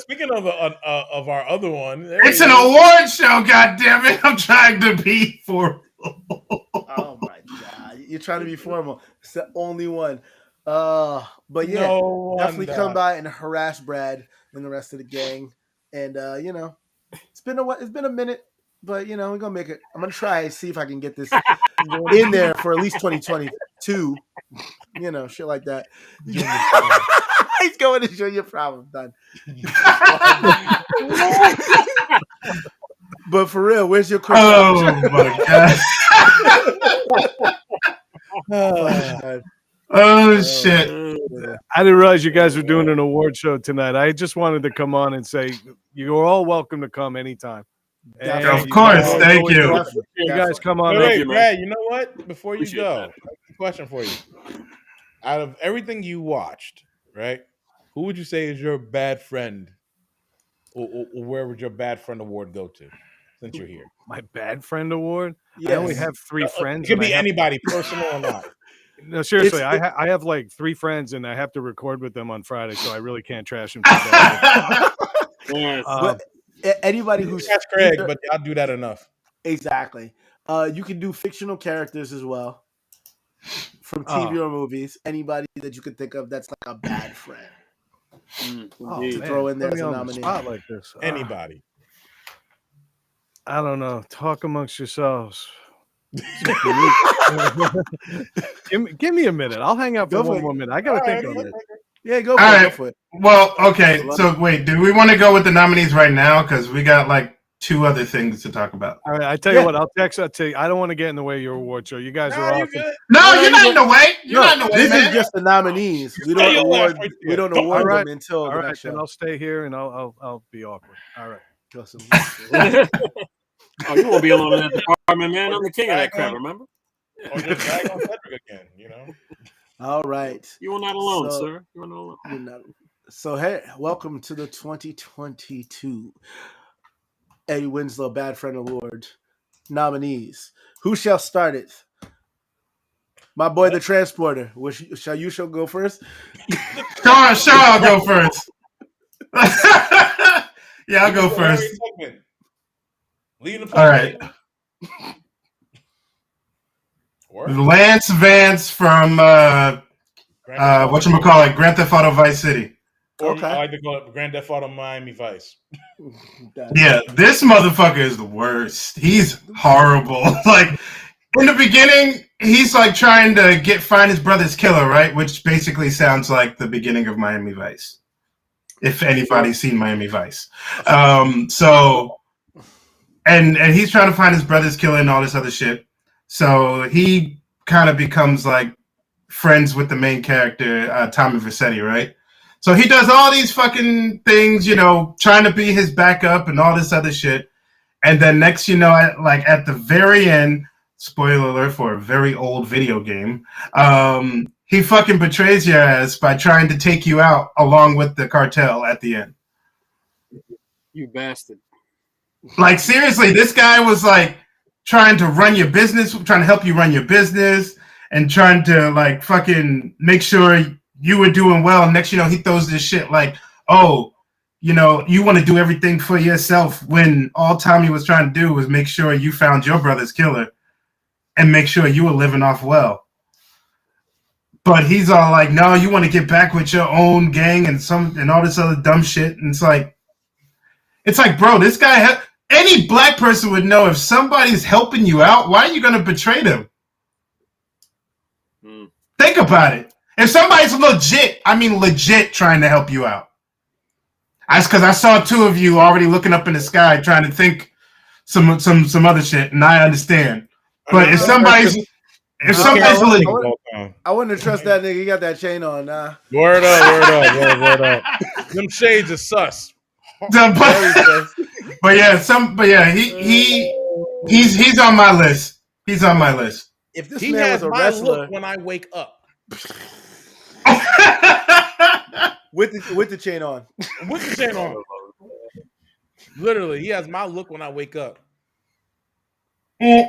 B: Speaking of our other one,
C: it's an award show. God damn it! I'm trying to be formal.
A: Oh my god, you're trying to be formal. It's the only one. But yeah, definitely come by and harass Brad and the rest of the gang. And it's been a minute, but we're gonna make it. I'm gonna try and see if I can get this in there for at least 2022. Shit like that. He's going to show you a problem, done. But for real, where's your question?
C: Oh my god. Oh shit.
D: I didn't realize you guys were doing an award show tonight. I just wanted to come on and say you're all welcome to come anytime.
C: Of course, thank you.
D: You guys come on.
B: Wait, Brad, you know what? Before you go, I have a question for you. Out of everything you watched, right? who would you say is your bad friend, or where would your bad friend award go to? Since you're here,
D: My bad friend award.
A: Yes.
D: I only have 3 friends.
B: it could
D: and
B: be
D: I have,
B: anybody, personal or not.
D: no, seriously,
A: It's-
D: I have like 3 friends, and I have to record with them on Friday, so I really can't trash them too bad.
E: Yes.
A: But anybody who's
B: That's Craig,
A: either-
B: but I'll do that enough.
A: exactly. You can do fictional characters as well from TV or movies. Anybody that you could think of that's like a bad friend.
D: Oh,
E: Indeed.
D: man,
A: throw in there
D: put
A: as
D: me
A: a
D: on the
A: nominee.
D: spot like this.
B: Anybody.
D: I don't know. Talk amongst yourselves. give me a minute. I'll hang out for
A: Go for
D: one
A: it.
D: more minute. I gotta think
B: All
D: on
B: right.
D: this.
A: Yeah, go
C: All
A: for it. Go
C: right.
A: for it.
C: Well, okay. So wait, do we want to go with the nominees right now? Because we got like 2 other things to talk about.
D: All right, I tell you what, I'll text that to you. I don't want to get in the way of your award show. You guys are
B: You
D: awesome.
B: good?
C: No, you're not in the way. You're
A: No,
C: not in the way,
A: this
C: man.
A: is just the nominees. We
B: Stay
A: don't
B: your
A: award.
B: ass right
A: We
B: there.
A: don't
B: Don't-
A: award
D: All right.
A: them until
D: All
A: the
D: right,
A: next
D: then
A: show.
D: I'll stay here and I'll be awkward. All right.
E: Oh, you won't be alone in that department, man. I'm the king of that crap, remember?
B: Or just drag on Cedric again, you know?
A: All right.
E: You are not alone,
A: So-
E: sir. You are not alone.
A: You're not- So hey, welcome to the 2022 Eddie Winslow Bad Friend Award nominees. Who shall start it? My boy, the transporter. Shall you go first?
C: Sure, I'll go first. Yeah, I'll go first.
B: Leading the
C: All right. Lance Vance from whatchamacallit, Grand Theft Auto Vice City.
B: Or
A: Okay.
B: I like to call it Grand Theft Auto Miami Vice.
C: Yeah, this motherfucker is the worst. He's horrible. Like in the beginning, he's like trying to find his brother's killer, right? Which basically sounds like the beginning of Miami Vice. If anybody's seen Miami Vice. So and he's trying to find his brother's killer and all this other shit. So he kind of becomes like friends with the main character, Tommy Vercetti, right? So he does all these fucking things, you know, trying to be his backup and all this other shit. And then next, you know, at the very end, spoiler alert for a very old video game, he fucking betrays your ass by trying to take you out along with the cartel at the end.
E: You bastard.
C: Like, seriously, this guy was like trying to run your business, trying to help you run your business and trying to like fucking make sure you were doing well. And next, you know, he throws this shit like, oh, you know, you want to do everything for yourself when all Tommy was trying to do was make sure you found your brother's killer and make sure you were living off well. But he's all like, no, you want to get back with your own gang and all this other dumb shit. And it's like, bro, this guy, any black person would know if somebody's helping you out, why are you going to betray them? Think about it. If somebody's legit trying to help you out. That's because I saw 2 of you already looking up in the sky trying to think some other shit, and I understand. But if somebody's legit,
A: I wouldn't trust that nigga. He got that chain on. Nah.
B: Word up. Them shades are sus.
C: but yeah, he's on my list. He's on my list.
A: If this
B: He
A: man
B: has
A: was a
B: my
A: wrestler
B: look when I wake up.
A: with the chain on,
B: With the chain on. Literally, he has my look when I wake up.
A: oh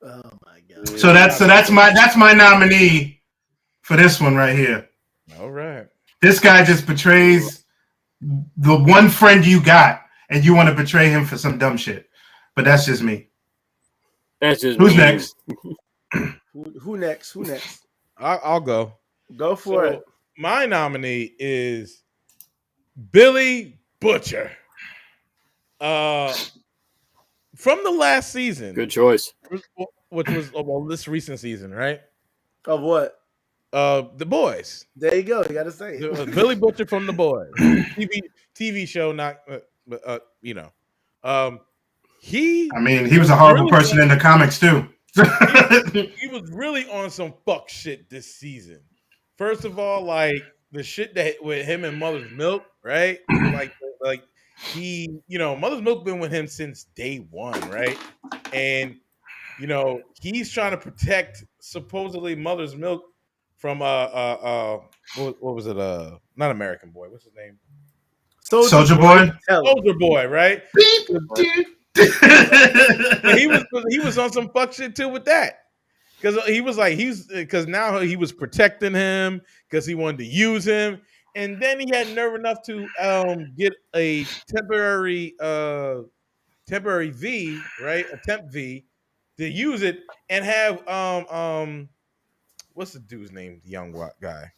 A: my god.
C: So that's my nominee for this one right here.
B: All right.
C: This guy just betrays the one friend you got, and you want to betray him for some dumb shit. But that's just me.
E: That's just
C: Who's
E: me.
C: next?
A: Who next?
B: I'll go.
A: Go for it.
B: My nominee is Billy Butcher. From the last season.
E: Good choice.
B: Which was this recent season, right?
A: Of what?
B: The Boys.
A: There you go. You got to say it.
B: Billy Butcher from The Boys. TV show, not you know. He
C: was a horrible person in the comics too.
B: he was really on some fuck shit this season. First of all, like the shit that with him and Mother's Milk, right? like he, you know, Mother's Milk been with him since day one, right? And you know, he's trying to protect supposedly Mother's Milk from what was it? Not American Boy. What's his name?
C: Soldier Boy.
B: Soldier Boy, right? And he was on some fuck shit too with that. Because he was like, because now he was protecting him because he wanted to use him. And then he had nerve enough to get a temporary V, right? A temp V to use it and have what's the dude's name? The young guy.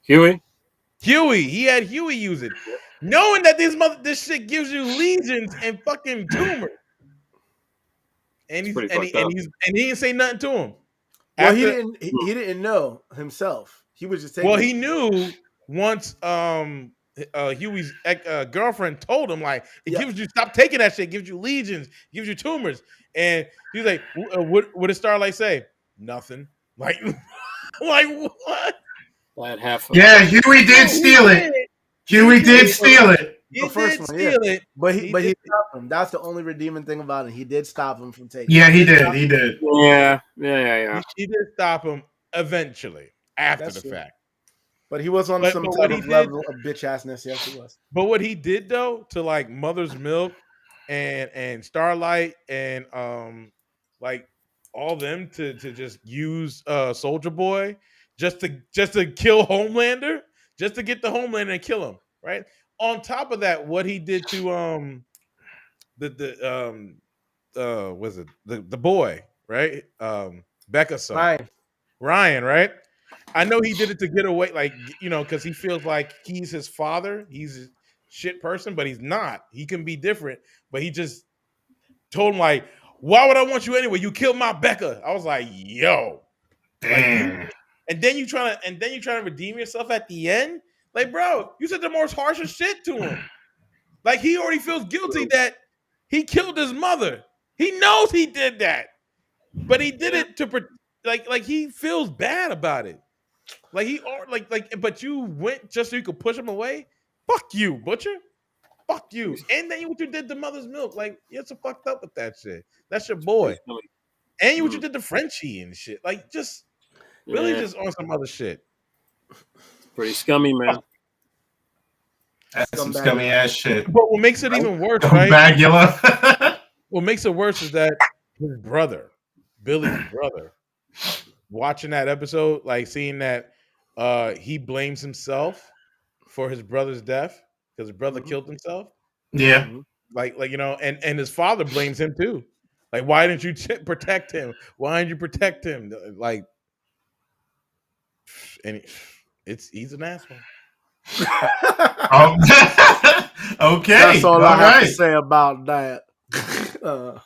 E: Huey.
B: He had Huey use it. Knowing that this shit gives you lesions and fucking tumors. And he didn't say nothing to him.
A: Well, he didn't know himself. He was just taking.
B: Well, he knew once Huey's girlfriend told him, like, it gives you, stop taking that shit. It gives you lesions, gives you tumors. And he's like, what did Starlight say? Nothing. Like what?
C: Yeah, Huey did steal it. Huey did steal it.
B: He did steal it,
A: but he stopped him. That's the only redeeming thing about it. He did stop him from taking.
C: Yeah, he did. He did.
E: Yeah.
B: He did stop him eventually after the fact.
A: But he was on some type of level of bitch assness. Yes, he was.
B: But what he did though to like Mother's Milk and Starlight and like all them to just use Soldier Boy just to kill Homelander, just to get the Homelander and kill him, right? On top of that, what he did to was it the boy, right? Becca's son. Ryan, right? I know he did it to get away, like, you know, because he feels like he's his father. He's a shit person, but he's not. He can be different. But he just told him, like, why would I want you anyway? You killed my Becca. I was like, yo.
C: Damn.
B: Like, and then you trying to redeem yourself at the end? Like, bro, you said the most harshest shit to him. Like, he already feels guilty that he killed his mother. He knows he did that. But he did it to like he feels bad about it. Like but you went just so you could push him away? Fuck you, Butcher. Fuck you. And then what you did to Mother's Milk. Like, you're so fucked up with that shit. That's your boy. And what you did to Frenchie and shit. Like, just really just on some other shit.
E: Pretty scummy, man.
C: That's some scummy ass shit.
B: But what makes it even worse, right?
C: Bagula.
B: What makes it worse is that his brother, Billy's brother, watching that episode, like seeing that he blames himself for his brother's death because his brother killed himself.
C: Yeah.
B: Like you know, and his father blames him too. Like, why didn't you protect him? Why didn't you protect him? Like, and he's an asshole.
C: Okay.
A: That's all I have to say about that. Oh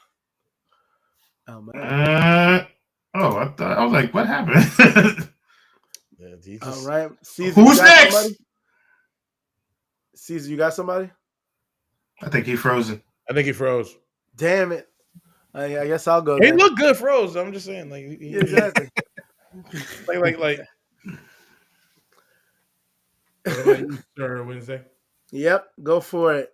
A: man.
C: I was like, what happened?
A: All right. Caesar,
C: who's next?
A: Caesar, you got somebody?
C: I think he frozen.
B: I think he froze.
A: Damn it. I guess I'll go.
B: He looked good froze. I'm just saying, like,
A: exactly.
B: like. What about you, Sir Wednesday?
A: Yep, go for it.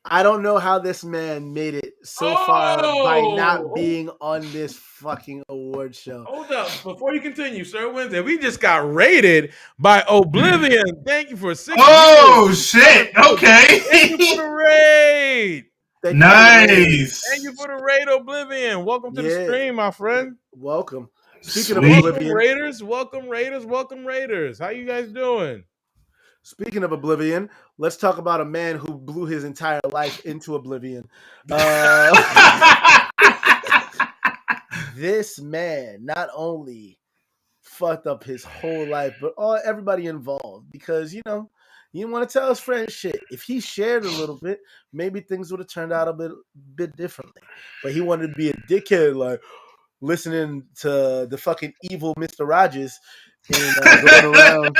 A: I don't know how this man made it so far by not being on this fucking award show.
B: Hold up. Before you continue, Sir Wednesday, we just got rated by Oblivion. Thank you for 6 years.
C: Shit. Okay.
B: Thank you for the raid.
C: Nice.
B: Thank you for the raid, Oblivion. Welcome to the stream, my friend.
A: Welcome. Speaking of
B: Oblivion. Welcome Raiders. How you guys doing?
A: Speaking of Oblivion, let's talk about a man who blew his entire life into Oblivion. This man not only fucked up his whole life, but everybody involved, because, you know, he didn't want to tell his friends shit. If he shared a little bit, maybe things would have turned out a bit differently. But he wanted to be a dickhead, like listening to the fucking evil Mr. Rogers and going around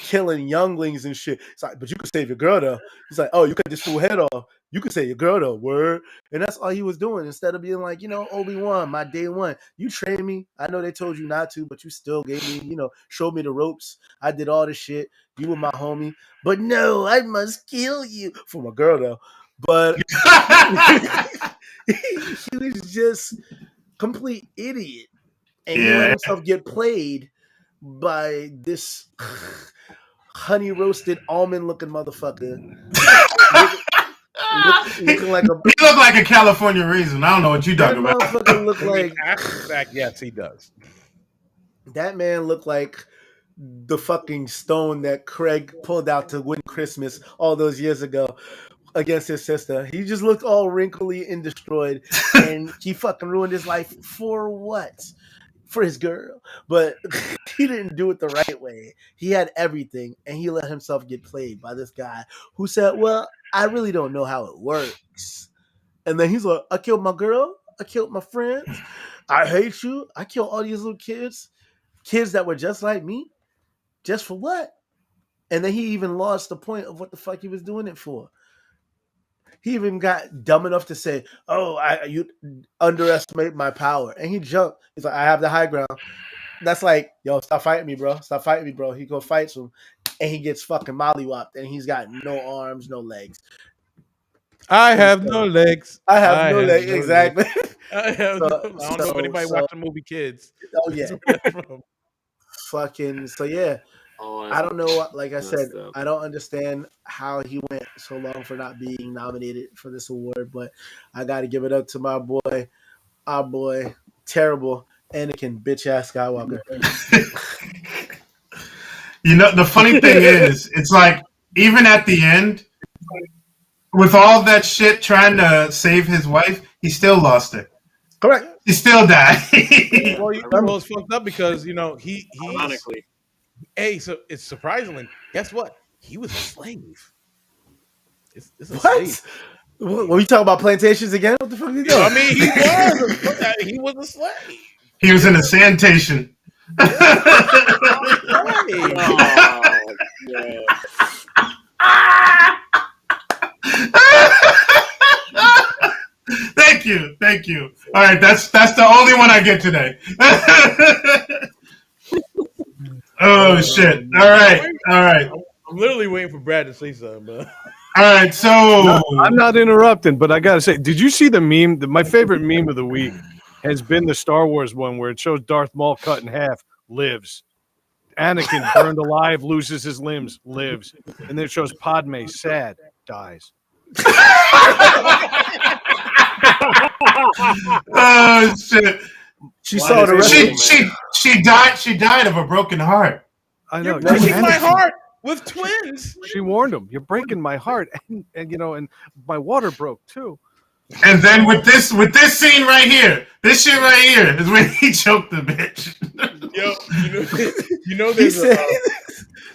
A: killing younglings and shit. It's like, but you could save your girl though. He's like, oh, you cut this fool head off. You could save your girl though, word. And that's all he was doing, instead of being like, you know, Obi-Wan, my day one. You trained me. I know they told you not to, but you still gave me, you know, showed me the ropes. I did all this shit. You were my homie. But no, I must kill you. For my girl though. But he was just complete idiot. and he let himself get played by this honey roasted almond looking motherfucker. Looking like a
C: he looked like a California raisin. I don't know what you
A: that
C: talking about.
A: motherfucker looked like
B: After the fact, yes, he does.
A: that man looked like the fucking stone that Craig pulled out to win Christmas all those years ago against his sister. He just looked all wrinkly and destroyed, and he fucking ruined his life for what? For his girl. But he didn't do it the right way. He had everything, and he let himself get played by this guy who said, well, I really don't know how it works. And then he's like, I killed my girl. I killed my friends. I hate you. I killed all these little kids that were just like me. Just for what? And then he even lost the point of what the fuck he was doing it for. He even got dumb enough to say, "Oh, you underestimate my power," and he jumped. He's like, "I have the high ground." That's like, yo, stop fighting me, bro. Stop fighting me, bro. He go fights him, and he gets fucking mollywopped, and he's got no arms, no legs.
B: I have no legs.
A: I have no legs. Exactly.
B: I have I don't know if anybody watched the movie Kids.
A: Oh yeah. Fucking so yeah. I don't know. Like I said, I don't understand how he went so long for not being nominated for this award, but I got to give it up to our boy, terrible Anakin, bitch ass Skywalker.
C: You know, the funny thing is, it's like even at the end, with all that shit trying to save his wife, he still lost it.
A: Correct.
C: He still died.
B: Well, it's fucked up because he's ironically. Hey, so it's surprisingly, guess what? He was a slave. It's a slave.
A: What are you talking about plantations again? What the fuck are you doing?
B: I mean, he was a slave.
C: He was in a sanitation. Thank you. All right, that's the only one I get today. Oh shit! All right.
B: I'm literally waiting for Brad to say something, bro.
C: All right, so
D: I'm not interrupting, but I gotta say, did you see the meme? My favorite meme of the week has been the Star Wars one where it shows Darth Maul cut in half, lives. Anakin burned alive, loses his limbs, lives, and then it shows Padme sad, dies.
C: Oh shit!
A: She saw the rest.
C: She died of a broken heart.
D: I know.
B: You're breaking my heart with twins.
D: She warned him. You're breaking my heart, and and my water broke too.
C: And then with this scene right here, this shit right here is when he choked the bitch.
B: Yo, you know there's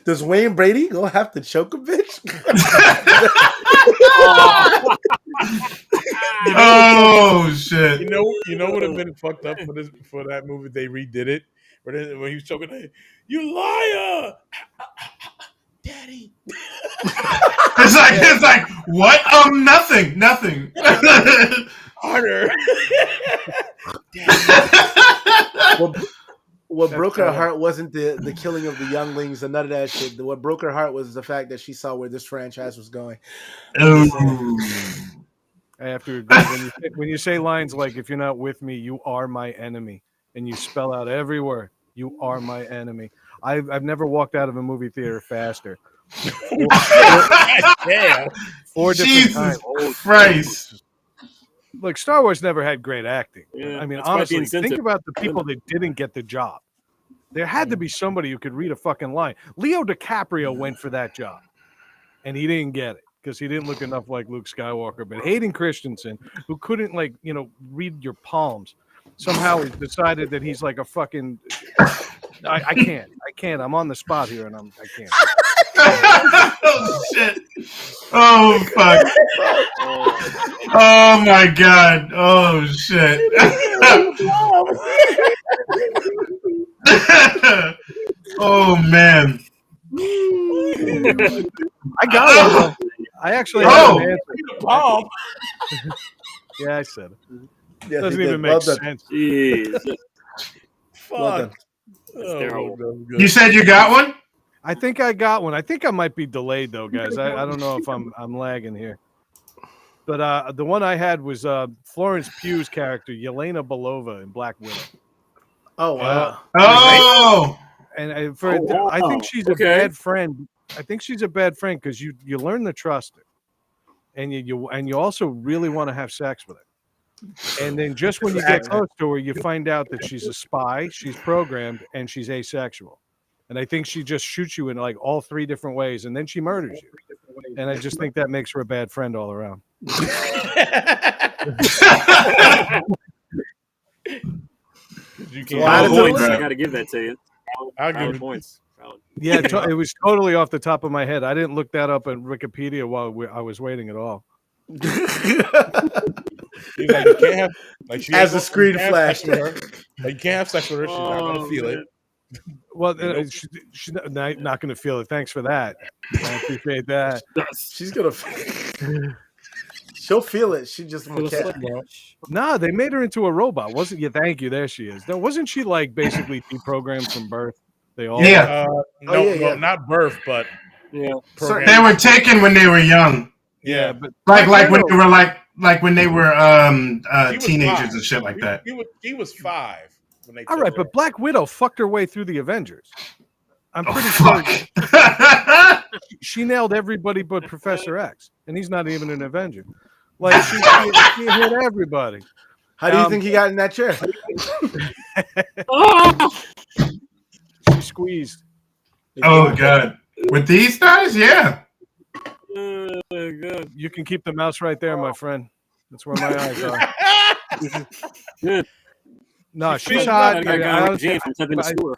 A: does Wayne Brady gonna have to choke a bitch?
C: Oh shit!
B: You know what would have been fucked up for that movie? They redid it when he was choking. You liar, Daddy.
C: It's like what? Nothing.
B: Harder.
A: What broke her heart wasn't the killing of the younglings and none of that shit. What broke her heart was the fact that she saw where this franchise was going.
D: I have to agree. When you say lines like, if you're not with me, you are my enemy, and you spell out every word, you are my enemy. I've never walked out of a movie theater faster. Four different times.
C: Christ.
D: Look, Star Wars never had great acting.
E: Yeah,
D: I mean, honestly, think about the people that didn't get the job. There had to be somebody who could read a fucking line. Leo DiCaprio went for that job, and he didn't get it because he didn't look enough like Luke Skywalker. But Hayden Christensen, who couldn't read your palms, somehow decided that he's like a fucking. I can't. I'm on the spot here, and I can't.
C: Oh shit! Oh fuck! Oh my god! Oh shit! Oh man!
D: I got it. I actually have an answer. Yeah, I said it.
A: Yes,
D: Doesn't even make sense.
E: Jeez.
B: Fuck.
E: Terrible.
C: You said you got one?
D: I think I got one. I think I might be delayed though, guys. I don't know if I'm lagging here. But the one I had was Florence Pugh's character, Yelena Belova in Black Widow.
A: Oh wow.
C: Oh,
D: And I
E: wow.
D: think she's
E: Okay.
D: a bad friend. I think she's a bad friend because you learn to trust her, and you also really want to have sex with her. And then just when you get close to her, you find out that she's a spy, she's programmed, and she's asexual. And I think she just shoots you in like all three different ways, and then she murders you. And I just think that makes her a bad friend all around.
B: You
A: A lot
B: can't.
A: of
E: Points.
A: Tula?
E: I got to give that to you.
B: I'll give
E: Valid
B: it.
E: points. Valid.
D: Yeah, it was totally off the top of my head. I didn't look that up on Wikipedia while I was waiting at all.
B: He's like, you can't have like she
A: As
B: ain't
A: the
B: gonna-
A: screen
B: you can't have sex
A: flashed.
B: with her. Like, you can't have sex with her. She's not gonna feel it.
D: Well,
B: Nope.
D: she's not going to feel it. Thanks for that. I appreciate that.
A: She's gonna. She'll feel it. She just won't catch it.
D: No, they made her into a robot, wasn't you? Thank you. There she is. No, wasn't she like basically deprogrammed from birth? They all
C: Yeah.
B: No,
A: yeah.
B: not birth, but
E: Yeah.
B: program.
C: they were taken when they were young,
B: Yeah,
D: but
C: like
D: Black
C: when
D: Widow-
C: they were like when they were
B: She was
C: teenagers
B: 5.
C: and shit like that.
B: He was 5 when they.
D: all
B: took
D: right,
B: her.
D: but Black Widow fucked her way through the Avengers. I'm
C: Oh,
D: pretty
C: fuck.
D: sure she nailed everybody but Professor X, and he's not even an Avenger. Like she hit everybody.
A: How do you think he got in that chair?
D: She squeezed.
C: Oh god, with these guys, yeah.
E: Good.
D: You can keep the mouse right there, my friend. That's where my eyes are.
E: Good.
D: No, she's
B: feels
D: hot.
E: good. I got
D: honestly,
E: Jane from Seven to Sewer.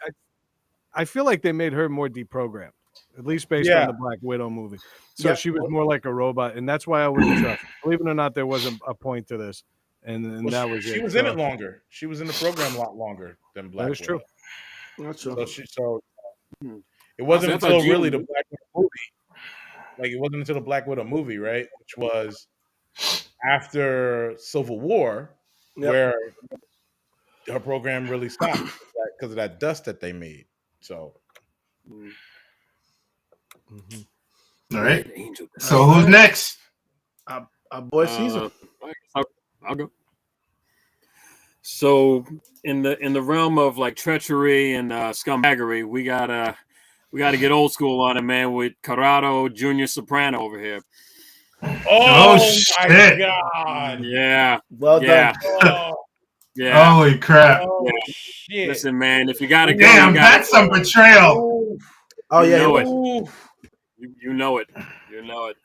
D: I feel like they made her more deprogrammed, at least based
B: Yeah.
D: on the Black Widow movie. So
A: Yeah.
D: she was more like a robot, and that's why I wouldn't trust her. Believe it or not, there was a point to this, and
B: Well,
D: that was
B: she
D: it.
B: was in it longer. She was in the program a lot longer than Black.
D: That is true.
B: Widow.
A: That's true.
B: So it wasn't
E: I thought
B: until
E: Jean-
B: really the Black Widow movie. Like, it wasn't until the Black Widow movie, right? Which was after Civil War,
A: Yep.
B: where her program really stopped because of that dust that they made. So
C: All right.
E: Angel.
C: So who's next?
A: Our boy Caesar.
E: I'll go. So in the realm of like treachery and scumbaggery, we gotta get old school on it, man. With Corrado Junior Soprano over here.
B: oh my
C: shit.
B: god!
E: Yeah,
A: Well
E: yeah,
B: Oh,
E: yeah.
C: Holy crap!
B: oh
E: Yeah.
B: shit!
E: Listen, man, if you gotta go,
C: Damn,
E: you gotta
C: that's some betrayal.
B: Ooh,
A: Oh
E: you
A: yeah.
E: know it.
B: ooh.
E: You know it. You know it.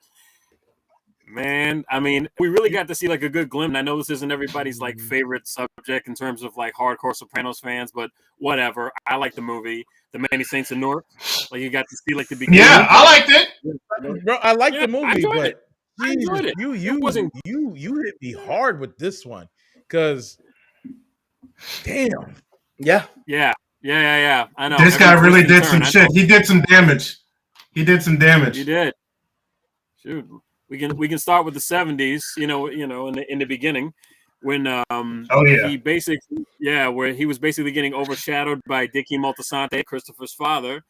E: Man, I mean, we really got to see like a good glimpse. I know this isn't everybody's like favorite subject in terms of like hardcore Sopranos fans, but whatever. I like the movie, The Many Saints of North. Like you got to see like the beginning.
C: Yeah, I liked it.
B: Bro, I like
E: Yeah,
B: the
E: I
B: movie,
E: enjoyed
B: but
E: it. I enjoyed it.
B: you
E: It wasn't-
B: you hit me hard with this one because damn.
A: Yeah.
E: Yeah. I know.
C: This
E: Every
C: guy really
E: twist and
C: did some
E: turn, I
C: shit.
E: know.
C: He did some damage. He did some damage.
E: You did. Shoot, we can start with the 70s. You know, in the beginning, when
C: Oh yeah.
E: he basically where he was basically getting overshadowed by Dickie Moltisanti, Christopher's father.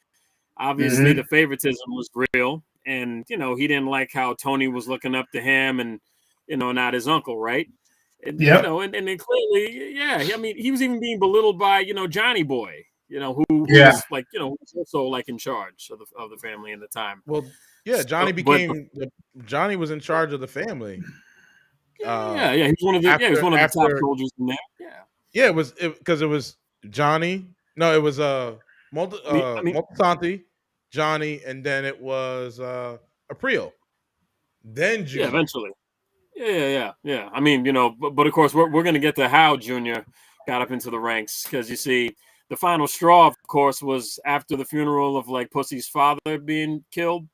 E: Obviously, the favoritism was real, and he didn't like how Tony was looking up to him, and not his uncle, right? And,
C: Yep.
E: and then clearly, I mean, he was even being belittled by Johnny Boy, who
C: Yeah.
E: was like who was also like in charge of the family at the time.
B: Well, yeah, Johnny
E: So,
B: Johnny was in charge of the family.
E: He was one of the he was one of the top
B: after-
E: soldiers in there.
B: Yeah, it was because it was Johnny. No, it was Moltisanti, Johnny, and then it was April. Then Junior.
E: Yeah, eventually. Yeah. I mean, but of course, we're going to get to how Junior got up into the ranks because you see, the final straw, of course, was after the funeral of like Pussy's father being killed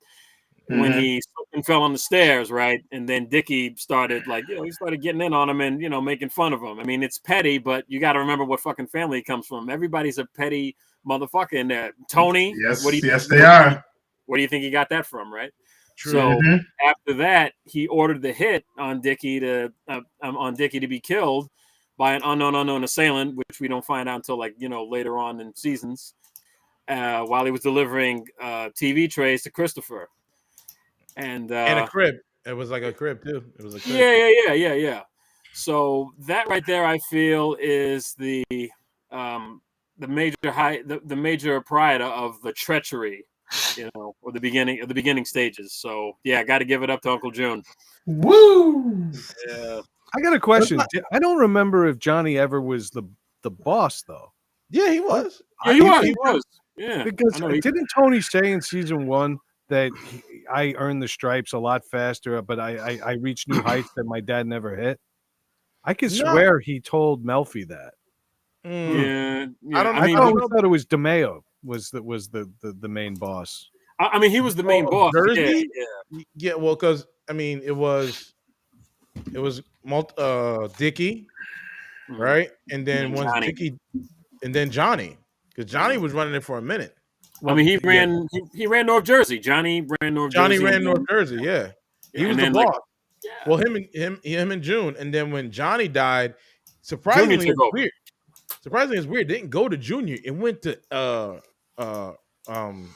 E: when he slipped and fell on the stairs, right? And then Dickie started like, he started getting in on him and making fun of him. I mean, it's petty, but you got to remember what fucking family he comes from. Everybody's a petty motherfucker in there. Tony,
C: Yes.
E: what do you
C: Yes, they are.
E: Where do you think he got that from, right?
B: True.
E: So after that, he ordered the hit on Dickie to be killed by an unknown assailant, which we don't find out until later on in seasons, while he was delivering TV trays to Christopher, and
B: a crib. It was like a crib too. It was a crib.
E: Yeah. So that right there, I feel, is the the major proprietor of the treachery, or the beginning stages. So yeah, got to give it up to Uncle June.
C: Woo!
E: Yeah.
D: I got a question. I don't remember if Johnny ever was the boss though.
B: Yeah, he was.
E: Yeah, he was. Yeah,
D: because didn't Tony say in season 1 that I earned the stripes a lot faster, but I reached new heights that my dad never hit? I could swear he told Melfi that.
E: Yeah.
B: I don't know.
D: I thought it was DeMeo was the main boss.
E: I mean, he was the main boss.
B: Jersey? Yeah. Well, because I mean, it was Dickie, right? And then once
E: Johnny.
B: Dickie, and then Johnny, because Johnny was running it for a minute.
E: Well, I mean, he ran North Jersey. Johnny ran North Jersey.
B: Johnny ran North Jersey. Yeah, he was the boss.
E: Yeah.
B: Well, him and June, and then when Johnny died, surprisingly it's weird. Surprisingly, it's weird. It didn't go to Junior. It went to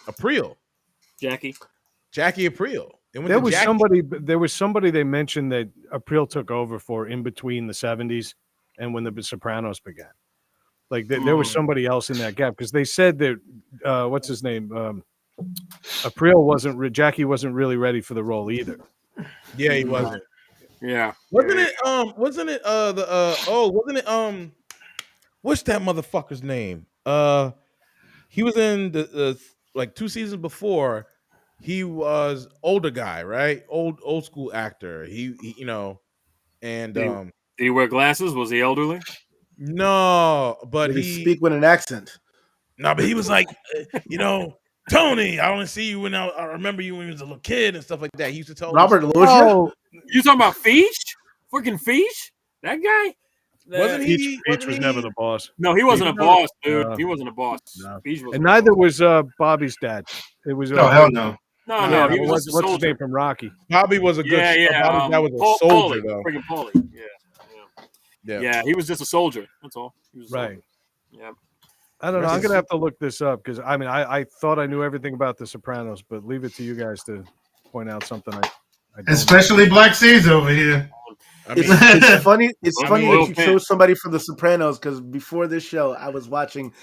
B: April. Jackie April.
D: There was somebody they mentioned that April took over for in between the 70s and when the Sopranos began. Like there was somebody else in that gap because they said that what's his name? Jackie wasn't really ready for the role either.
B: Yeah, he wasn't.
E: Yeah.
B: Wasn't it what's that motherfucker's name? He was in the like 2 seasons before. He was older guy, right? Old school actor. He and
E: did he wear glasses? Was he elderly?
B: No, but
A: Did he speak with an accent?
B: No, but he was like, Tony, I only see you when I remember you when you was a little kid and stuff like that. He used to tell
A: Robert Loggia.
E: Oh, you talking about Fish? Freaking Fish? That guy?
B: Wasn't he?
D: Peach was never the boss.
E: No, he wasn't a boss, dude. He wasn't a boss.
D: No.
E: And
D: neither was Bobby's dad. It was
C: hell no.
E: No, he was
D: what's his name from Rocky?
B: Bobby was a good. Bobby was a soldier, though.
E: Freaking Paulie. Yeah, he was just a soldier. That's all. He was
D: right.
E: Yeah.
D: I don't know. I'm gonna have to look this up because I mean I thought I knew everything about the Sopranos, but leave it to you guys to point out something I don't
C: especially know. Black Caesar over here.
A: I mean, it's funny. It's funny that you chose somebody from the Sopranos because before this show, I was watching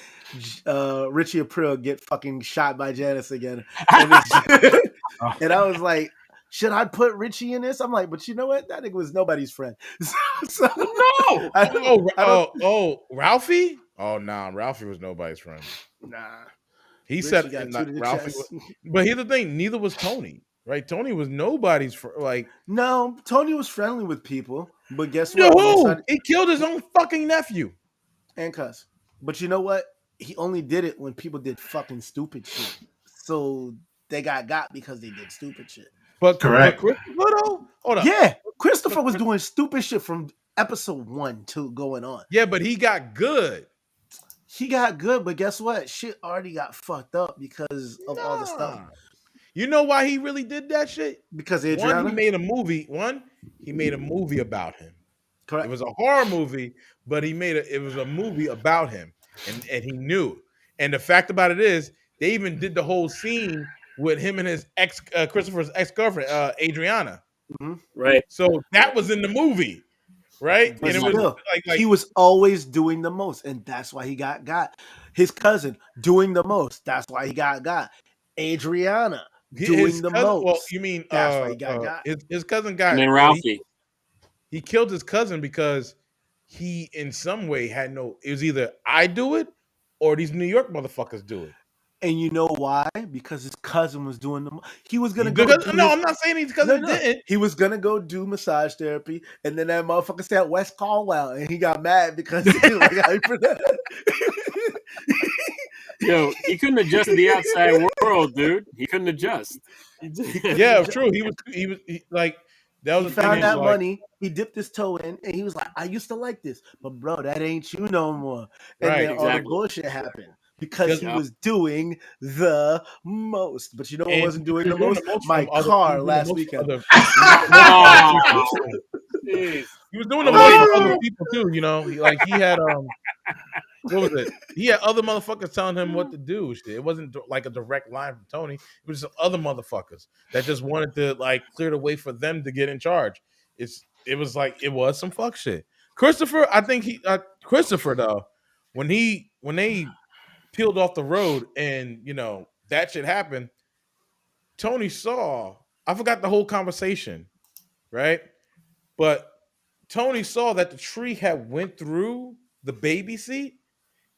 A: Richie April get fucking shot by Janice again, and I was like, should I put Richie in this? I'm like, but you know what? That nigga was nobody's friend.
B: Ralphie? Oh, nah, Ralphie was nobody's friend.
A: Nah.
B: He said Ralphie but here's the thing, neither was Tony. Right? Tony was nobody's
A: No, Tony was friendly with people, but guess what?
B: No, he killed his own fucking nephew.
A: And cuss. But you know what? He only did it when people did fucking stupid shit. So they got because they did stupid shit.
B: But
C: correct.
B: But hold up.
A: Yeah, Christopher was doing stupid shit from episode 1 to going on.
B: Yeah, but he got good.
A: He got good, but guess what? Shit already got fucked up because of all the stuff.
B: You know why he really did that shit?
A: Because Adriana?
B: He made a movie about him.
A: Correct.
B: It was a horror movie, but it was a movie about him, and he knew. And the fact about it is, they even did the whole scene with him and his Christopher's ex-girlfriend, Adriana.
A: Mm-hmm.
E: Right.
B: So that was in the movie, right?
A: But
B: and
A: still,
B: it was like
A: he was always doing the most, and that's why he got. His cousin doing the most. That's why he got. Adriana doing the most.
B: Well, you mean
A: that's why he got.
B: His cousin got.
E: And then Ralphie.
B: He killed his cousin because he, in some way, had no. It was either I do it or these New York motherfuckers do it.
A: And you know why? Because his cousin was doing the. He was gonna go.
B: I'm not saying his cousin didn't.
A: He was gonna go do massage therapy, and then that motherfucker said West Caldwell, and he got mad because he was like,
E: Yo, he couldn't adjust to the outside world, dude. He couldn't adjust.
B: Yeah, true. He was like that was.
A: He found that money. He dipped his toe in, and he was like, "I used to like this, but bro, that ain't you no more." And then all the bullshit happened. Because he was doing the most. But you know what wasn't doing the most? My car last weekend.
B: He was doing the most for other people too, you know. He had what was it? He had other motherfuckers telling him what to do. Shit. It wasn't like a direct line from Tony. It was just other motherfuckers that just wanted to clear the way for them to get in charge. It was some fuck shit. Christopher, I think Christopher though, when they peeled off the road, and that shit happened. Tony saw. I forgot the whole conversation, right? But Tony saw that the tree had went through the baby seat,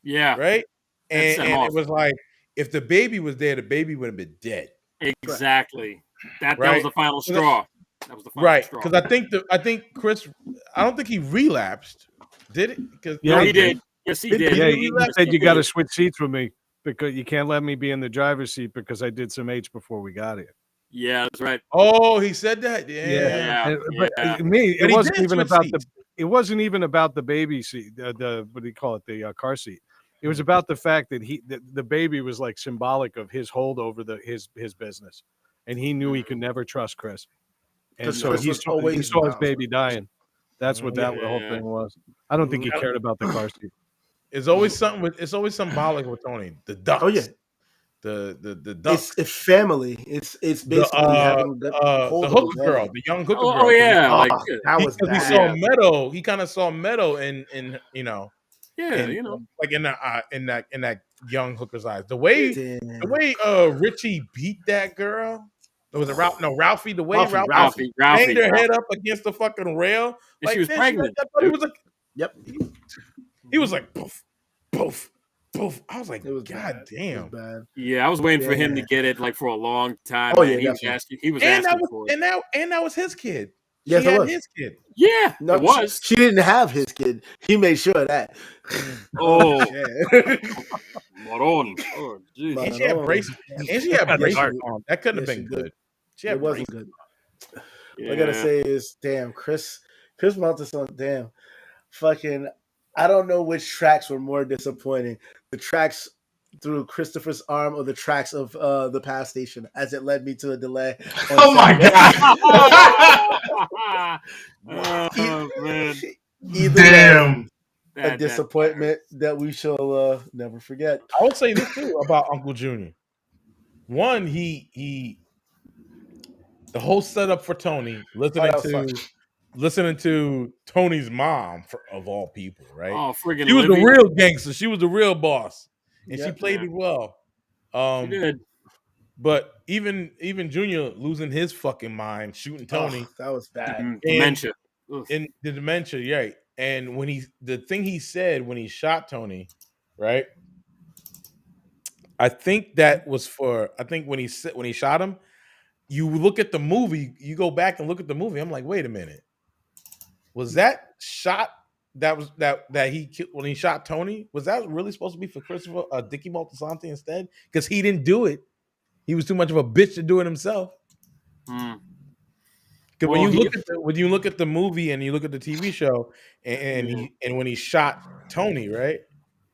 E: Yeah.
B: right?
E: That set him
B: And
E: off.
B: it was like, if the baby was there, the baby would have been dead.
E: Exactly. That
B: Right?
E: was the final straw. That was the final
B: Right?
E: straw.
B: Because I think Chris, I don't think he relapsed. Did it? Because
E: No, he did. Yes, he did.
D: Yeah,
B: he
D: he
B: relapsed?
D: said you got to switch seats with me because you can't let me be in the driver's seat because I did some H before we got here.
E: Yeah, that's right.
B: Oh, he said that. Yeah.
E: Yeah.
D: But
E: yeah.
D: me,
B: But
D: it
B: he
D: wasn't
B: did
D: even
B: switch
D: about
B: seats.
D: it wasn't even about the baby seat, the what do you call it, the car seat. It was about the fact that the baby was like symbolic of his hold over his business, and he knew he could never trust Chris, and
A: 'Cause
D: so
A: Chris
D: he
A: was
D: saw
A: always
D: his
A: around.
D: baby dying. That's what that whole thing was. I don't think he cared about the car seat.
B: It's always something with. It's always symbolic with Tony. The ducks.
A: Oh yeah,
B: The ducks.
A: it's family. It's basically having
B: The
A: hold
B: hooker
A: over
B: girl,
A: family.
B: the young hooker
E: Oh,
B: girl.
E: yeah. Like,
A: That was
B: Because he
A: bad.
B: saw Meadow. He kind of saw Meadow in
E: yeah,
B: in, like in that young hooker's eyes. The way Richie beat that girl. It was Ralphie. The way Ralphie banged her head up against the fucking rail.
E: Like, she was pregnant.
B: I thought he was like,
A: Yep.
B: He was like poof, poof, poof. I was like,
A: It was
B: God
A: bad.
B: damn.
A: It was bad.
E: Yeah, I was waiting for him to get it like for a long time.
A: Oh,
E: man.
A: yeah,
E: He was asking for it.
B: And that was his kid.
A: Yes,
B: She
A: it
B: had
A: was.
B: his kid.
E: Yeah,
A: No,
E: it was.
A: She didn't have his kid. He made sure of that.
E: Oh,
A: Yeah.
E: Moron. Oh, jeez.
B: And she had braces. And she had braces. That couldn't have
A: Yes,
B: been
A: she did.
B: good. She had
A: It wasn't
B: braces.
A: good. What I gotta say is, damn, Chris Maltison, damn, fucking, I don't know which tracks were more disappointing. The tracks through Christopher's arm or the tracks of the pass station as it led me to a delay.
C: Oh my god!
E: Oh, man.
A: Either
C: Damn.
A: way, a disappointment that we shall never forget.
B: I would say this too about Uncle Junior. One, he the whole setup for Tony, listening to Tony's mom, of all people, right?
E: Oh, friggin'
B: She was
E: Livy.
B: the real gangster. She was the real boss, and she
A: Yep.
B: played it well.
E: She did.
B: But even Junior losing his fucking mind, shooting Tony,
A: That was bad.
E: Dementia.
B: in the dementia, right? And when the thing he said when he shot Tony, right? I think that was when he shot him. You look at the movie, you go back and look at the movie. I'm like, wait a minute, was that shot that he killed when he shot Tony? Was that really supposed to be for Christopher Dickie Moltisanti instead? Because he didn't do it. He was too much of a bitch to do it himself.
E: Mm.
B: Because when you look at the movie and you look at the TV show, and when he shot Tony, right?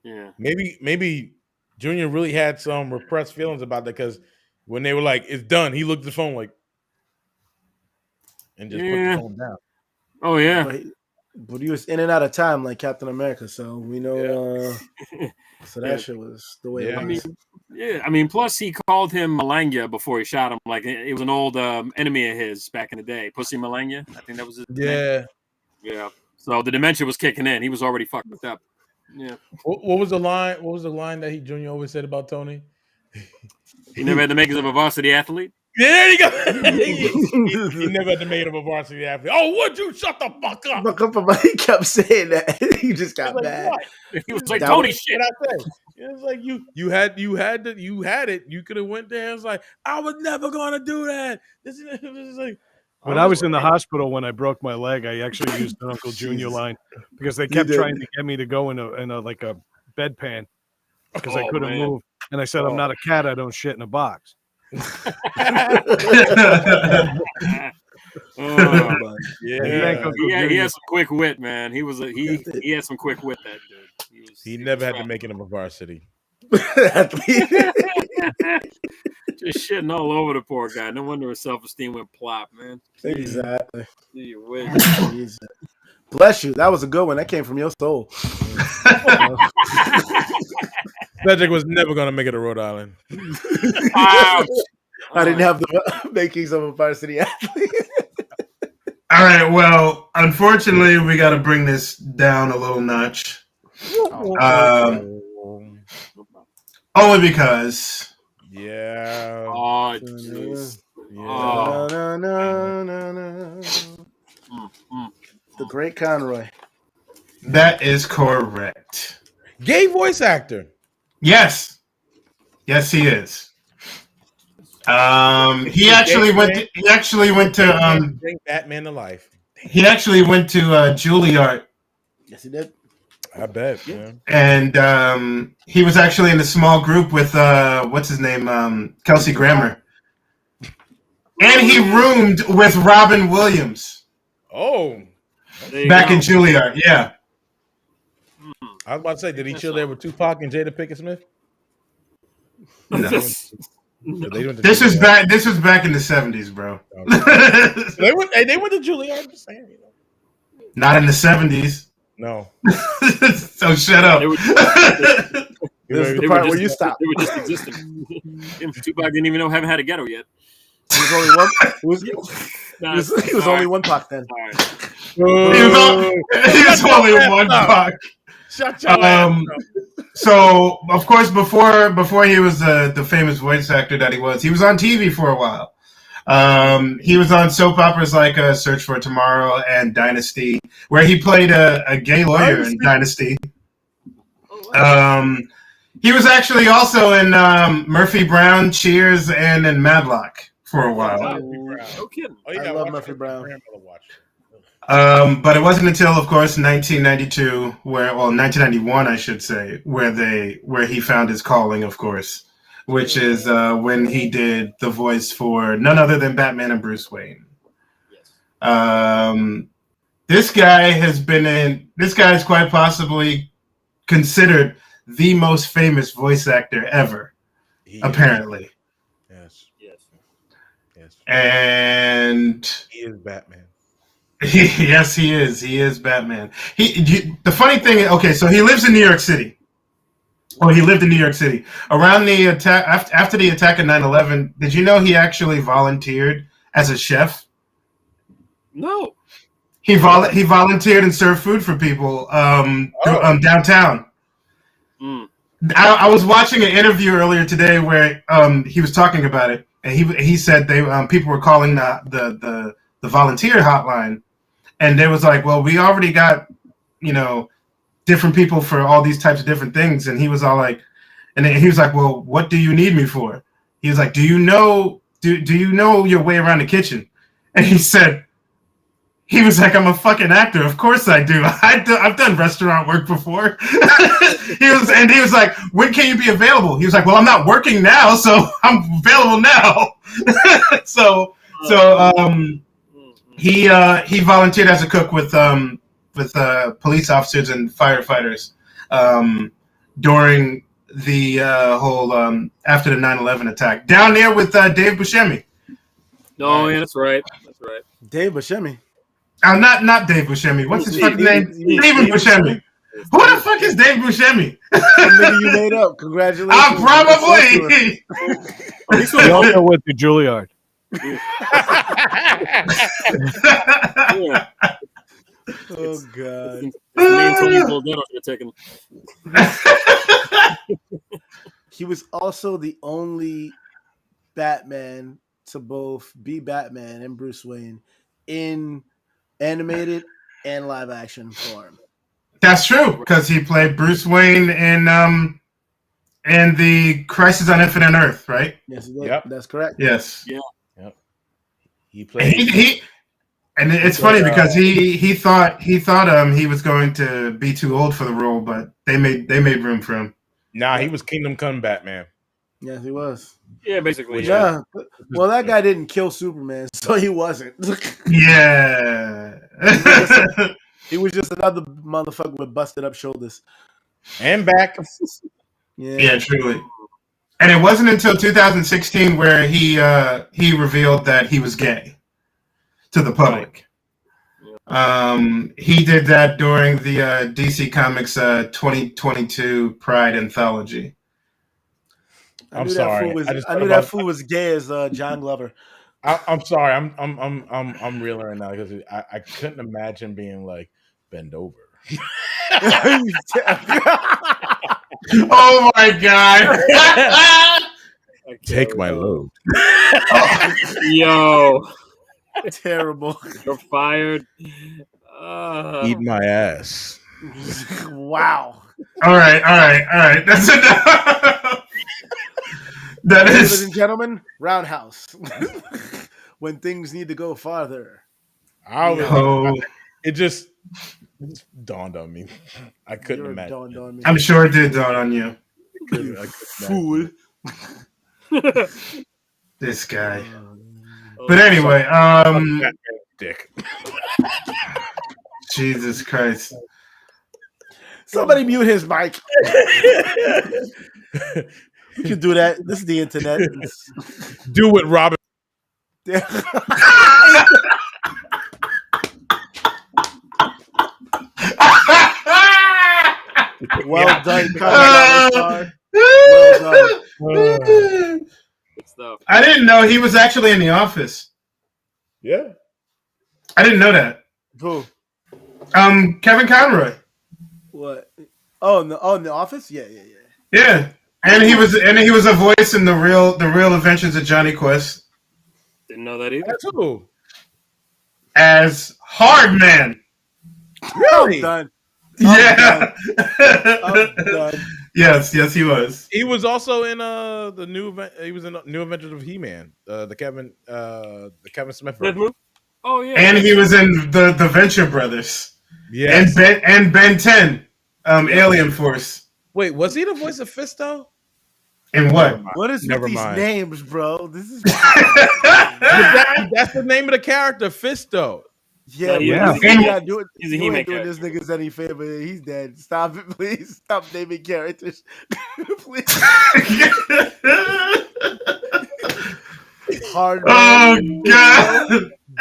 E: Yeah.
B: Maybe Junior really had some repressed feelings about that, because when they were like, "It's done," he looked at the phone like, and just put the phone down.
E: Oh yeah.
A: But he was in and out of time like Captain America, so we know. So that shit was the way it was.
E: I mean, plus he called him Malanga before he shot him. Like it was an old enemy of his back in the day, Pussy Malanga. I think that was his name. Yeah. So the dementia was kicking in. He was already fucked up. Yeah.
B: What was the line? What was the line that Junior always said about Tony?
E: He never had the makings of a varsity athlete.
B: Yeah, there you go. he never had the makings of a varsity athlete. Oh, would you shut the fuck up?
A: He kept saying that. He just got mad.
E: He was like, Tony shit.
B: What I say? It was like you had it. You could have went there. It's like, I was never gonna do that. This is like.
D: When I was in the hospital when I broke my leg, I actually used an Uncle Junior line because they kept trying to get me to go in a like a bedpan because I couldn't move. And I said, I'm not a cat. I don't shit in a box.
E: He has some quick wit, man. He had some quick wit, that dude.
B: He never had to make it of a varsity.
E: Just shitting all over the poor guy. No wonder his self-esteem went plop, man.
A: Exactly.
E: Jesus.
A: Bless you. That was a good one. That came from your soul.
B: Cedric was never going to make it to Rhode Island.
E: Ouch.
A: I didn't have the makings of a varsity athlete.
C: All right. Well, unfortunately, we got to bring this down a little notch. Only because.
B: Yeah.
E: Oh, jeez.
B: Yeah.
A: The great Conroy.
C: That is correct.
B: Gay voice actor.
C: Yes. Yes, he is. He actually went to
B: Bring Batman to life.
C: Juilliard.
A: Yes, he did.
B: I bet. Yeah.
C: And he was actually in a small group with what's his name, Kelsey Grammer, and he roomed with Robin Williams.
B: Oh,
C: back in Juilliard, yeah.
B: I was about to say, did he chill there with Tupac and Jada Pinkett Smith?
C: No.
B: This
C: was back. This was back in the 70s, bro.
B: They went to Juilliard. I'm just saying, you know.
C: Not in the 70s.
B: No.
C: So shut up.
A: This is the part where you stop.
E: They were just existing. Tupac didn't even know haven't had a ghetto yet.
A: He was only one. He was only one Pac then.
E: All right.
C: He was only one Pac.
B: Shut your ass up.
C: So of course, before he was the famous voice actor that he was on TV for a while. He was on soap operas like Search for Tomorrow and Dynasty, where he played a gay lawyer in Dynasty. He was actually also in Murphy Brown, Cheers, and in Matlock for a while.
E: No kidding.
A: I love Murphy Brown.
C: But it wasn't until, of course, 1992, 1991, I should say, where he found his calling, of course, which is when he did the voice for none other than Batman and Bruce Wayne. This guy is quite possibly considered the most famous voice actor ever, apparently.
B: Yes.
C: And
B: he is Batman.
C: Yes, he is. He is Batman. The funny thing is, okay, so he lives in New York City. Oh, he lived in New York City. Around the attack, after the attack of 9/11, did you know he actually volunteered as a chef?
E: No.
C: He volunteered and served food for people downtown. I was watching an interview earlier today where he was talking about it, and he said people were calling the volunteer hotline, and they was like, well, we already got, different people for all these types of different things. And he was all like, and then he was like, well, what do you need me for? He was like, do you know your way around the kitchen? And he was like, I'm a fucking actor. Of course I do. I've done restaurant work before. He was like, when can you be available? He was like, well, I'm not working now, so I'm available now. He volunteered as a cook with police officers and firefighters during the whole after the 9/11 attack down there with Dave Buscemi.
E: No, yeah, that's right.
A: Dave Buscemi.
C: Not Dave Buscemi. What's his fucking name? David Buscemi. Who the fuck is Dave Buscemi?
A: Maybe you made up. Congratulations.
C: Probably.
D: We also went to Juilliard.
E: Yeah.
A: Oh God! He was also the only Batman to both be Batman and Bruce Wayne in animated and live action form.
C: That's true, because he played Bruce Wayne in the Crisis on Infinite Earth, right?
A: Yes, he did.
B: Yep.
A: That's correct.
C: Yes.
E: Yeah.
B: Yep. He played.
C: And it's funny because he thought he was going to be too old for the role, but they made room for him.
B: Nah, he was Kingdom Come Batman.
A: Yes, he was.
E: Yeah, basically.
A: Yeah. Well, that guy didn't kill Superman, so he wasn't.
C: Yeah.
A: He was just another motherfucker with busted up shoulders
B: and back.
C: Yeah, truly. And it wasn't until 2016 where he revealed that he was gay to the public. He did that during the DC Comics 2022 Pride Anthology.
B: I'm sorry.
A: I knew that fool was gay as John Glover.
B: I'm sorry. I'm reeling right now because I couldn't imagine being like bend over.
C: Oh my god!
B: Take my load.
E: Yo,
A: Terrible.
E: you're fired.
B: Eat my ass.
A: Wow.
C: All right. That's enough. That
A: Ladies
C: is.
A: and gentlemen, Roundhouse. When things need to go farther.
B: It just dawned on me. I couldn't
A: You're
B: imagine.
A: dawned on me.
C: I'm sure it did dawn on you.
A: You fool.
C: This guy. But anyway,
B: Dick.
C: Jesus Christ.
A: Somebody mute his mic. We can do that. This is the internet.
B: Do what Robin.
A: Well done, Conrad. Well done.
E: Good stuff.
C: I didn't know he was actually in The Office.
B: Yeah.
C: I didn't know that.
A: Who?
C: Kevin Conroy.
A: What? Oh, in the Office? Yeah.
C: Yeah, and he was a voice in the real Adventures of Johnny Quest
E: Didn't know that either.
B: That's who.
C: as Hard Man.
A: I'm done.
C: Yeah.
A: I'm done.
C: Yes, he was.
B: He was also in the new event. He was in New Adventures of He-Man. The Kevin Smith version.
E: Move? Oh yeah.
C: And he was in the Venture Brothers.
B: Yes.
C: And Ben 10, Alien Force.
B: Wait, was he the voice of Fisto?
C: And what?
A: What is
B: Never
A: with these
B: mind.
A: names, bro? This is
B: That's the name of the character, Fisto.
A: yeah.
D: Yeah.
A: But you not doing,
E: He's a
A: you
E: He-Man
A: ain't doing this niggas any favor. He's dead. Stop it, please. Stop naming characters, please. Hard.
C: Oh
A: man.
C: God!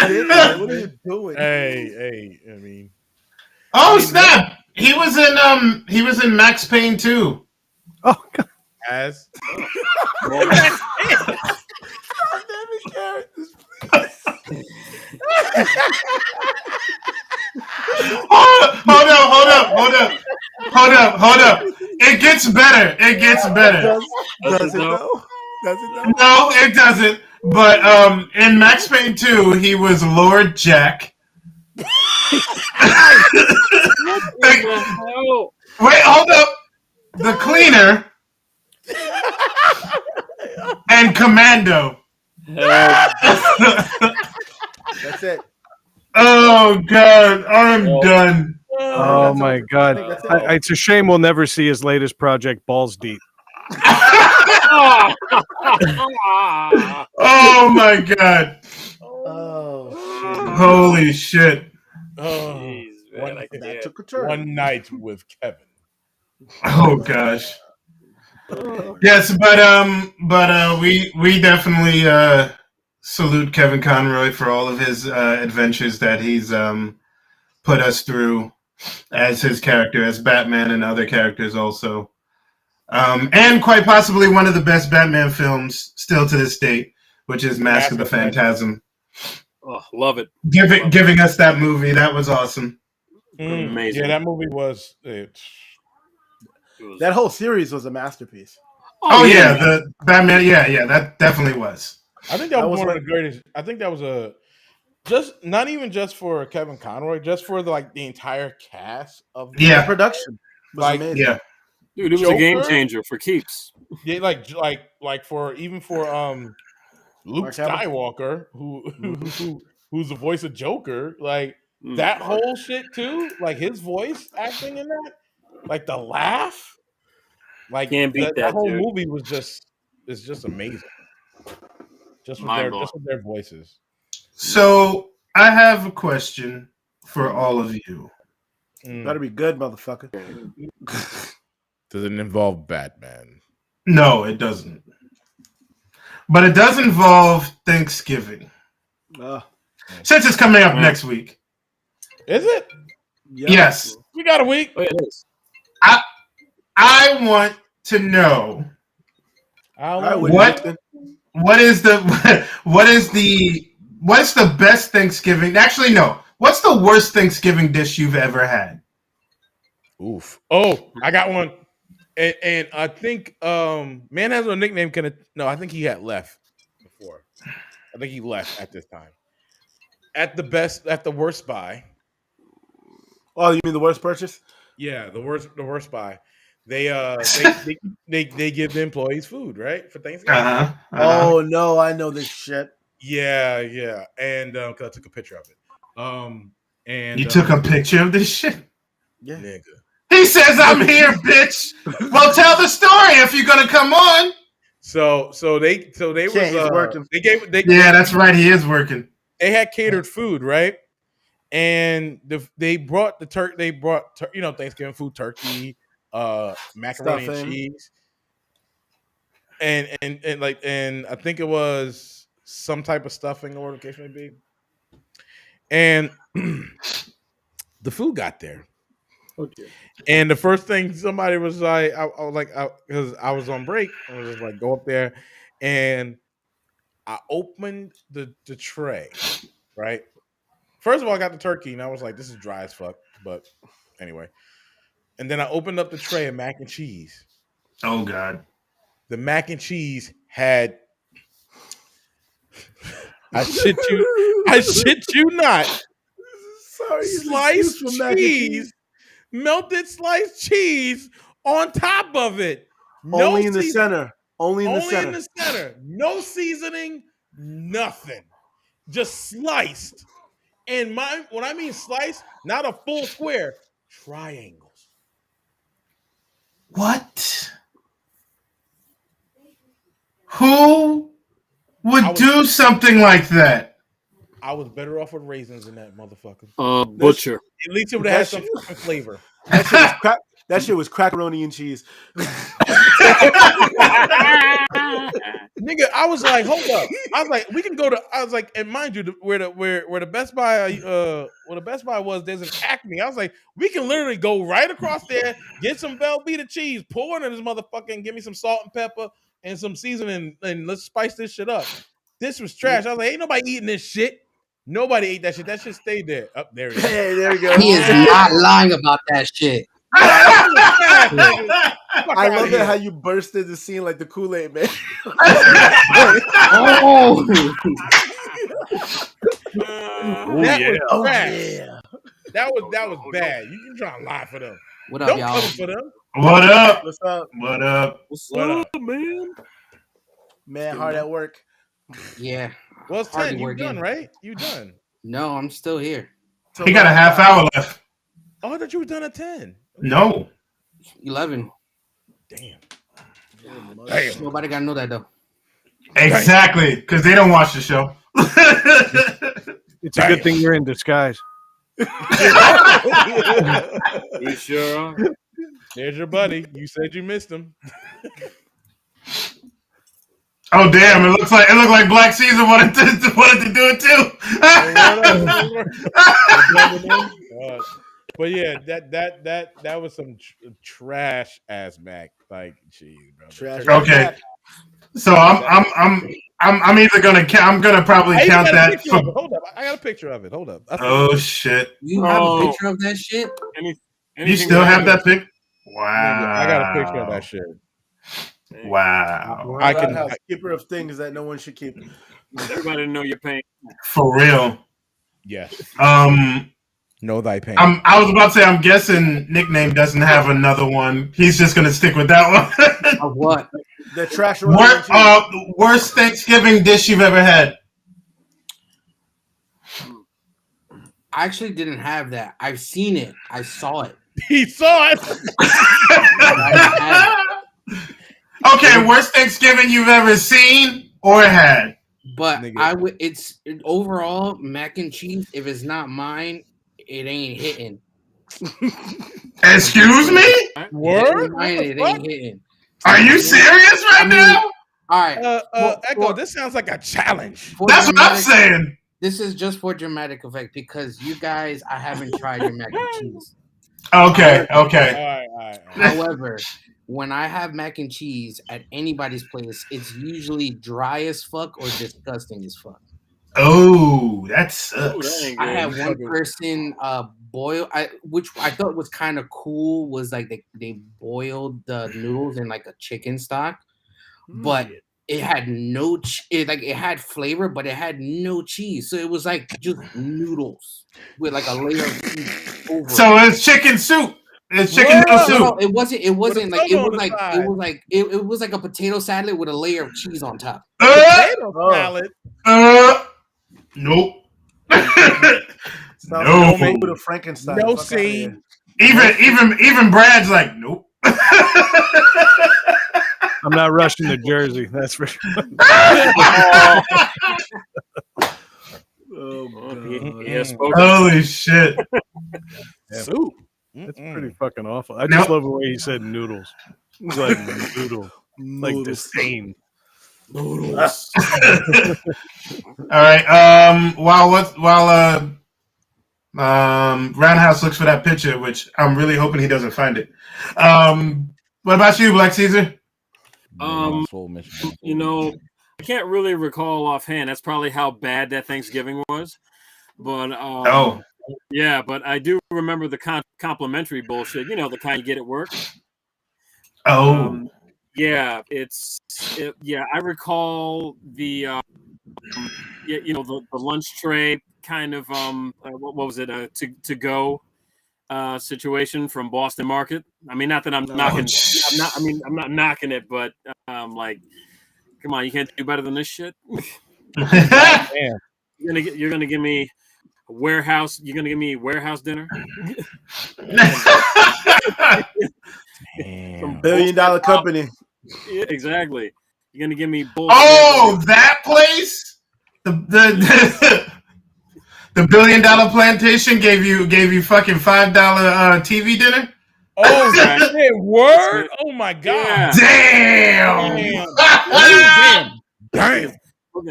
A: Dick, man, what are you doing?
B: Hey, I mean,
C: Oh snap! He was in Max Payne 2.
D: Oh God.
B: as
A: Stop naming characters.
C: Hold up. It gets better.
A: Does it though? Does it though?
C: No, it doesn't. But in Max Payne 2, he was Lord Jack. Wait, hold up. The Cleaner and Commando.
A: That's it.
C: Oh God, I'm done.
D: Oh
A: that's
D: my
A: all.
D: God.
A: I think that's it.
D: It's a shame we'll never see his latest project, Balls Deep.
C: Oh my God.
A: Oh
C: Holy shit.
B: oh,
E: Jeez, man,
B: one,
E: I can
A: shit. That
E: hear.
A: took a turn.
B: one night with Kevin.
C: Oh gosh. Yes, but we definitely salute Kevin Conroy for all of his adventures that he's put us through as his character, as Batman and other characters also. And quite possibly one of the best Batman films still to this date, which is Mask of the Phantasm.
E: Oh, love it.
C: Giving us that movie, that was awesome.
E: Amazing.
B: Yeah, that movie was.
A: That whole series was a masterpiece.
C: Oh yeah, the Batman. Yeah, that definitely was.
B: I think that was one
A: like-
B: of the greatest. I think that was just not even just for Kevin Conroy, just for the entire cast of
C: Yeah.
A: The production was
B: Like,
A: amazing.
C: Yeah.
E: Dude, it was a game
B: Joker?
E: changer for keeps.
B: Yeah, like for Luke
A: Mark Hamill.
B: Skywalker, who's the voice of Joker, like
E: Mm.
B: that whole shit too, like his voice acting in that, like the laugh, like
E: Can't beat that,
B: whole
E: dude.
B: movie was just amazing. Just with their voices.
C: So I have a question for all of you.
A: Better be good, motherfucker.
B: Does it involve Batman?
C: No, it doesn't. But it does involve Thanksgiving. Since it's coming up next week.
B: Is it?
A: Yep.
C: Yes.
B: We got a week.
E: Oh, yeah, it is.
C: I want to know what's the best Thanksgiving? Actually, no. What's the worst Thanksgiving dish you've ever had?
B: Oof. Oh, I got one. And I think man has a nickname. No, I think he had left before. I think he left at this time. At the worst buy.
A: Oh, you mean the worst purchase?
B: Yeah, the worst buy. They give the employees food, right? For Thanksgiving.
A: Oh no, I know this shit.
B: Yeah. And cause I took a picture of it. And
C: You took a picture of this shit?
A: Yeah.
B: nigga.
C: He says I'm here, bitch. Well, tell the story if you're gonna come on.
B: So they was
A: working.
B: Yeah,
C: that's right. He is working.
B: They had catered food, right? And they brought Thanksgiving food, turkey, macaroni and cheese, and I think it was some type of stuffing or whatever the case may be. And the food got there.
E: Okay.
B: And the first thing somebody was like, I was like, because I was on break, I was just like, go up there, and I opened the tray, right? First of all, I got the turkey, and I was like, this is dry as fuck. But anyway. And then I opened up the tray of mac and cheese.
C: Oh, God.
B: The mac and cheese had, I shit you not,
A: Sorry,
B: sliced cheese, melted sliced cheese on top of it.
A: Only in the center. Only in the
B: center. No seasoning, nothing. Just sliced. And when I mean slice, not a full square, triangles.
C: What? Who would do something like that?
B: I was better off with raisins than that motherfucker.
E: Butcher.
B: At least it would have had some fucking flavor.
A: That shit was crackaroni and cheese.
B: Nigga, I was like, hold up. I was like, we can go to. I was like, and mind you, where the Best Buy, where the Best Buy was, there's an Acme. I was like, we can literally go right across there, get some Velveeta cheese, pour it in this motherfucker, and give me some salt and pepper and some seasoning, and let's spice this shit up. This was trash. I was like, ain't nobody eating this shit. Nobody ate that shit. That shit stayed there. Up there.
A: Hey, there we go.
F: He is not lying about that shit.
A: I love it how you bursted the scene like the Kool-Aid man.
F: Oh,
B: That was bad. You trying to lie for them.
F: What up,
B: Don't
F: y'all?
B: come for them.
C: What up?
A: What's up?
C: What up?
E: What's
B: What
E: up,
B: up?
E: man?
A: Man, hard at work.
F: Yeah.
B: Well, it's
F: Hardly
B: 10. You
F: working.
B: done, right? You done.
F: No, I'm still here.
C: He got a half hour left.
B: Oh, I thought you were done at 10.
C: No.
F: 11.
B: Damn.
F: Nobody gotta know that though.
C: Exactly, because they don't watch the show.
D: It's a good thing you're in disguise.
E: You sure are.
B: There's your buddy. You said you missed him.
C: Oh damn! It looked like Black Caesar wanted to do it too.
B: But yeah, that was some trash ass mac. Like, geez, bro.
A: Trash.
C: Okay, so I'm either gonna probably count that.
B: Hold up, I got a picture of it. Hold up.
C: Oh shit!
F: You have a picture of that shit?
C: You still have that pic? Wow!
B: I got a picture of that shit.
C: Wow!
A: I can keeper of things that no one should keep.
E: Everybody know your pain.
C: For real.
B: Yes.
C: Know
B: thy pain.
C: I was about to say, I'm guessing Nickname doesn't have another one. He's just gonna stick with that one.
F: Of what?
A: The trash.
C: Worst Thanksgiving dish you've ever had?
F: I actually didn't have that. I've seen it. I saw it.
B: He saw it.
C: Okay, worst Thanksgiving you've ever seen or had?
F: But it's overall mac and cheese. If it's not mine, it ain't hitting.
C: Excuse me?
B: Word?
F: It ain't hitting.
C: Are you serious now?
F: All right.
B: Echo, this sounds like a challenge.
C: That's what I'm saying.
F: This is just for dramatic effect because you guys, I haven't tried your mac and cheese.
C: Okay.
B: All right.
F: However, when I have mac and cheese at anybody's place, it's usually dry as fuck or disgusting as fuck.
C: Oh, that
E: Ooh,
C: sucks.
E: that ain't
F: I
E: good.
F: had one person boil, which I thought was kind of cool, was like they boiled the noodles in like a chicken stock, but it had no it had flavor, but it had no cheese, so it was like just noodles with like a layer of cheese over it.
C: So it's chicken soup. It's chicken noodle
F: No,
C: soup.
F: it wasn't. It wasn't like it
B: on
F: was
B: the
F: like it
B: side.
F: was like it was like a potato salad with a layer of cheese on top.
B: Potato
A: Oh.
B: salad.
C: Nope.
A: Sounds
C: No.
A: like food of Frankenstein.
B: No
A: Fuck outta here.
B: seed.
C: Even Brad's like, nope.
D: I'm not rushing to Jersey. That's for sure.
A: Oh god.
E: He has spoken.
C: Holy shit.
B: Soup.
D: That's pretty fucking awful. I just love the way he said noodles. He's like noodle, like disdain.
F: Noodles.
C: All right. While Roundhouse looks for that picture, which I'm really hoping he doesn't find it. What about you, Black Caesar?
E: You know, I can't really recall offhand. That's probably how bad that Thanksgiving was. But yeah, but I do remember the complimentary bullshit. You know, the kind you get at work. Yeah, I recall the the lunch tray kind of what was it, to go situation from Boston Market. I mean, not that I'm knocking. I'm not knocking it, but like, come on, you can't do better than this shit.
D: Damn.
E: You're gonna give me a warehouse. You're gonna give me warehouse dinner.
B: Damn.
A: $1 billion company.
E: Yeah, exactly. You're gonna give me bullshit.
C: Oh, that place? The $1 billion plantation gave you fucking $5 TV dinner?
B: Oh, shit. Word? Oh, my God.
C: Yeah.
B: Damn.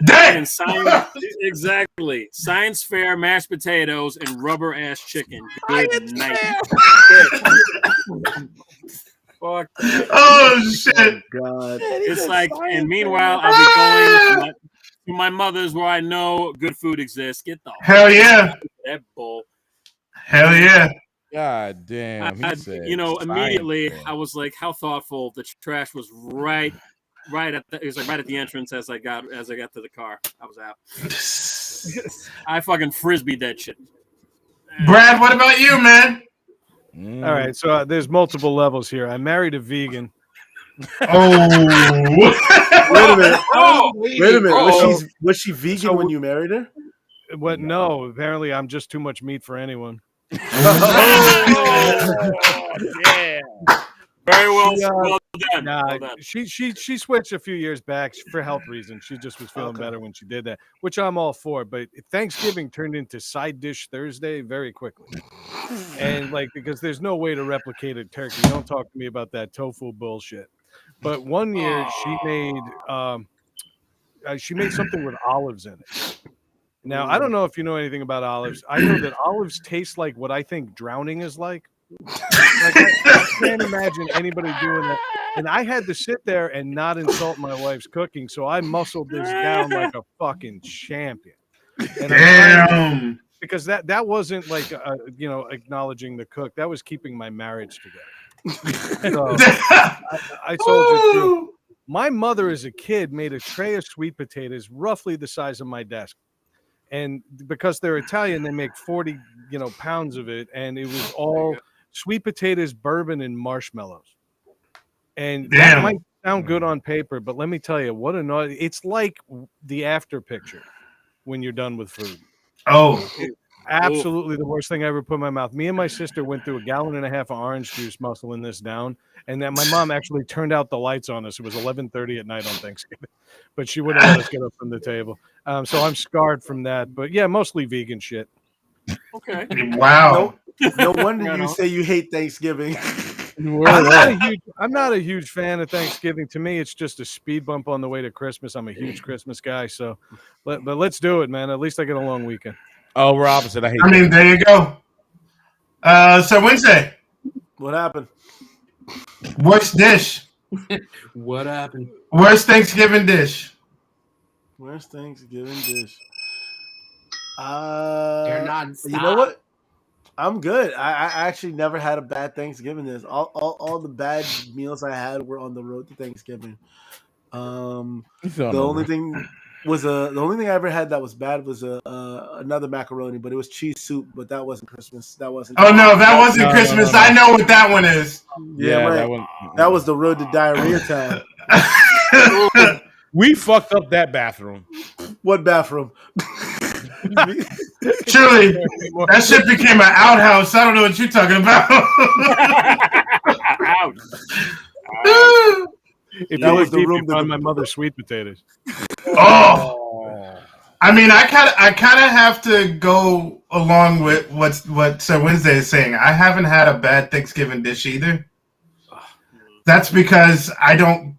C: Damn.
E: Science, exactly. Science fair, mashed potatoes, and rubber ass chicken. Good night. Fuck.
C: Oh shit.
A: God.
E: It's like, and meanwhile, I'll be going to my mother's where I know good food exists. Get the
C: Hell yeah.
E: that bull.
C: Hell yeah.
B: God damn.
E: Immediately I was like, how thoughtful. The trash was right at the entrance as I got to the car. I was out. I fucking frisbeed that shit.
C: Brad, what about you, man?
D: All right, so there's multiple levels here. I married a vegan.
C: Oh.
A: Wait a minute. Was she vegan when you married her?
D: What? No, apparently I'm just too much meat for anyone.
E: Yeah. Very well done.
D: Well done. She switched a few years back for health reasons. She just was feeling better when she did that, which I'm all for. But Thanksgiving turned into side dish Thursday very quickly, and because there's no way to replicate a turkey. Don't talk to me about that tofu bullshit. But one year she made something with olives in it. Now I don't know if you know anything about olives. I know that olives taste like what I think drowning is like. I can't imagine anybody doing that. And I had to sit there and not insult my wife's cooking, so I muscled this down like a fucking champion. And
C: damn.
D: Because that wasn't like acknowledging the cook. That was keeping my marriage together. So I told you too. My mother, as a kid, made a tray of sweet potatoes roughly the size of my desk. And because they're Italian, they make 40 pounds of it, and it was all sweet potatoes, bourbon, and marshmallows. And that might sound good on paper, but let me tell you, what a noise. It's like the after picture when you're done with food.
C: Oh.
D: Absolutely the worst thing I ever put in my mouth. Me and my sister went through 1.5 gallons of orange juice muscling this down, and then my mom actually turned out the lights on us. It was 11:30 at night on Thanksgiving, but she wouldn't let us get up from the table. So I'm scarred from that. But yeah, mostly vegan shit.
E: Okay.
C: Wow.
A: No wonder you say you hate Thanksgiving.
D: I'm not a huge fan of Thanksgiving. To me, it's just a speed bump on the way to Christmas. I'm a huge Christmas guy, so but let's do it, man. At least I get a long weekend.
B: Oh, we're opposite. I hate.
C: There you go. So Wednesday.
A: What happened?
C: Worst dish.
F: What happened?
C: Worst Thanksgiving dish.
A: Worst Thanksgiving dish.
F: They're non-stop.
A: You know what? I'm good. I actually never had a bad Thanksgiving. All the bad meals I had were on the road to Thanksgiving. The only thing the only thing I ever had that was bad was another macaroni, but it was cheese soup. But that wasn't Christmas. That wasn't.
C: Oh no, that wasn't Christmas.
B: No.
C: I know what that one is.
A: Yeah, right. That was the road to diarrhea town.
B: We fucked up that bathroom.
A: What bathroom?
C: Truly, that shit became an outhouse. I don't know what you're talking about.
E: Ouch.
D: If
A: That
D: you
A: was
D: was
A: the
D: deep,
A: room
D: you'd
A: that
D: find
A: the-
D: my mother's sweet potatoes.
C: Oh, I mean, I kind of have to go along with what Sir Wednesday is saying. I haven't had a bad Thanksgiving dish either. That's because I don't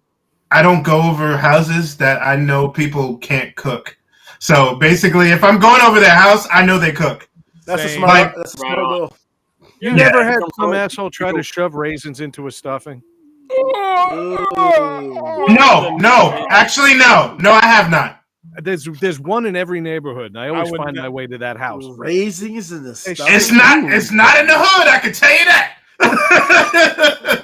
C: go over houses that I know people can't cook. So basically, if I'm going over their house, I know they cook.
A: That's a
B: Same.
A: smart. That's a smart
E: Right on.
A: goal.
D: You
C: Yeah.
D: never had some asshole try to shove raisins into a stuffing?
C: No, actually, no, I have not.
D: There's one in every neighborhood, and I always
B: would
D: find
B: not-
D: my way to that house.
A: Raisins in the stuff.
C: It's not in the hood. I can tell you that.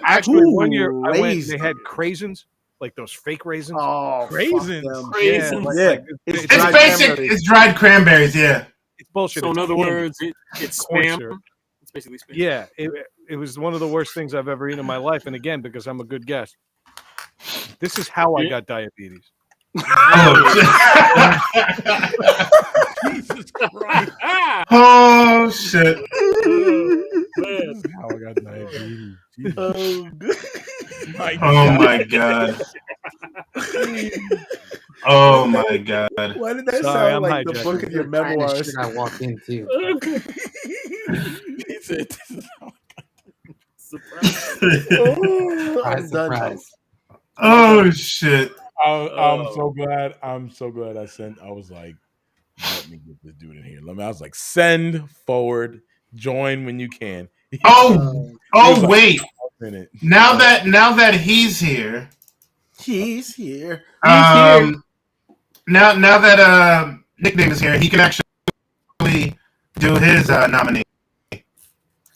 D: Actually,
A: Ooh,
D: one year I went. They
A: raisins.
D: had craisins, like those fake raisins.
A: Oh,
B: Raisins.
A: fuck them.
E: Raisins.
A: Yeah,
D: Like,
A: it's
C: It's
A: dried
C: basic.
A: cranberries.
C: It's dried cranberries. Yeah.
D: it's bullshit.
E: So in
D: It's
E: other
D: candy.
E: words, it's
D: Corn
E: spam.
D: syrup.
E: It's basically spam.
D: Yeah, it was one of the worst things I've ever eaten in my life. And again, because I'm a good guest. This is how I got diabetes.
B: Jesus Christ.
C: Oh shit.
E: Man.
B: How I got diabetes. Jesus.
A: Oh,
C: Oh my god. Oh my god.
A: why did that
D: Sorry,
A: sound
D: I'm
A: like the
D: hijacking.
A: book of your
F: The kind of
A: memoirs?
F: shit I walked into.
B: He said, "This is how
E: Surprise.
A: Oh, I'm done.
F: Surprise.
C: Oh shit.
B: I'm so glad. I'm so glad I was like, let me get this dude in here. I was like, send forward, join when you can.
C: Oh
B: like,
C: wait.
B: Minute.
C: Now that he's here.
A: He's here.
C: Now that nickname is here, he can actually do his nominee.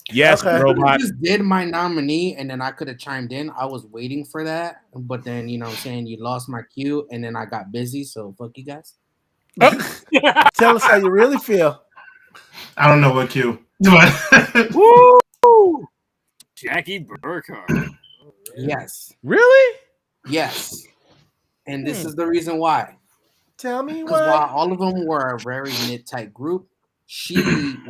B: Yes,
A: Okay.
B: robot.
F: I just did my nominee, and then I could have chimed in. I was waiting for that, but then you know what I'm saying, you lost my cue, and then I got busy. So fuck you guys.
A: Tell us how you really feel.
C: I don't know what cue. But
E: Woo! Jackie Burkhardt.
F: Yes,
B: Really?
F: yes, and this is the reason why.
A: Tell me
F: Because while
A: why.
F: all of them were a very knit tight group, she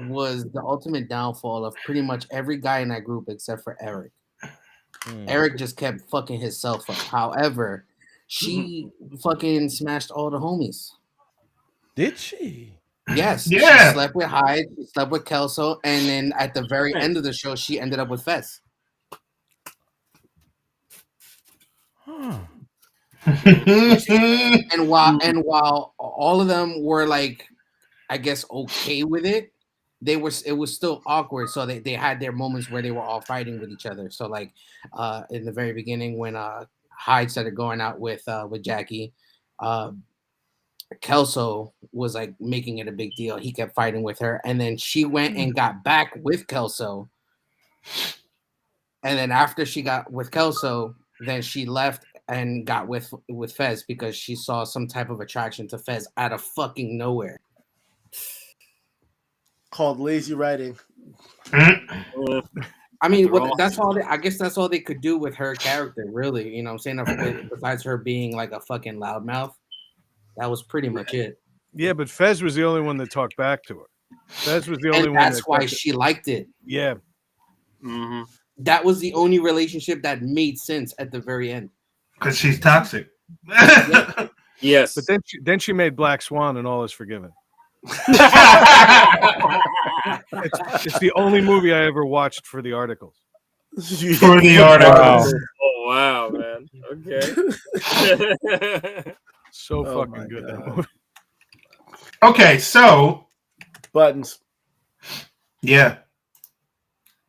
F: was the ultimate downfall of pretty much every guy in that group except for Eric. Eric just kept fucking himself up. However, she fucking smashed all the homies.
B: Did she?
F: Yes.
C: Yeah.
F: She slept with Hyde, she slept with Kelso, and then at the very end of the show, she ended up with Fez.
B: Huh.
F: And while all of them were like, I guess okay with it, it was still awkward. So they had their moments where they were all fighting with each other. So like in the very beginning when Hyde started going out with Jackie, Kelso was like making it a big deal. He kept fighting with her, and then she went and got back with Kelso. And then after she got with Kelso, then she left and got with Fez because she saw some type of attraction to Fez out of fucking nowhere.
A: Called lazy writing.
F: I mean,
E: They're all-
F: that's all. I guess that's all they could do with her character, really. You know what I'm saying? Besides her being like a fucking loudmouth, that was pretty much it.
D: Yeah, but Fez was the only one that talked back to her. Fez was the only
F: And
D: one.
F: that's
D: that
F: why
D: kept it-
F: she liked it.
D: Yeah,
E: Mhm.
F: That was the only relationship that made sense at the very end.
C: Because she's toxic.
E: Yes.
D: but then she made Black Swan, and all is forgiven. It's the only movie I ever watched for the articles.
C: For the articles.
E: Oh wow, man. Okay.
D: So
A: Oh my
D: fucking good
A: God.
D: that movie.
C: Okay, so
A: Buttons.
C: yeah.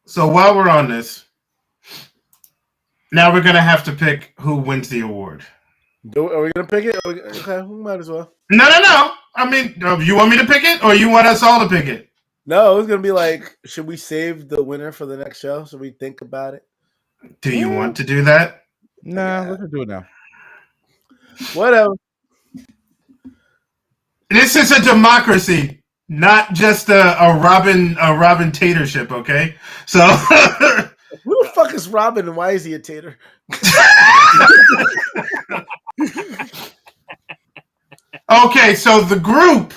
C: So while we're on this, now we're gonna have to pick who wins the award.
A: Are we gonna pick it? Okay, we might as well.
C: No. I mean, you want me to pick it, or you want us all to pick it?
A: No, it was gonna be like, should we save the winner for the next show? Should we think about it?
C: Do you want to do that?
B: Nah, let's just do it now.
A: Whatever.
C: This is a democracy, not just a Robin Tatership. Okay, so
A: Who the fuck is Robin and why is he a tater?
C: okay, so the group.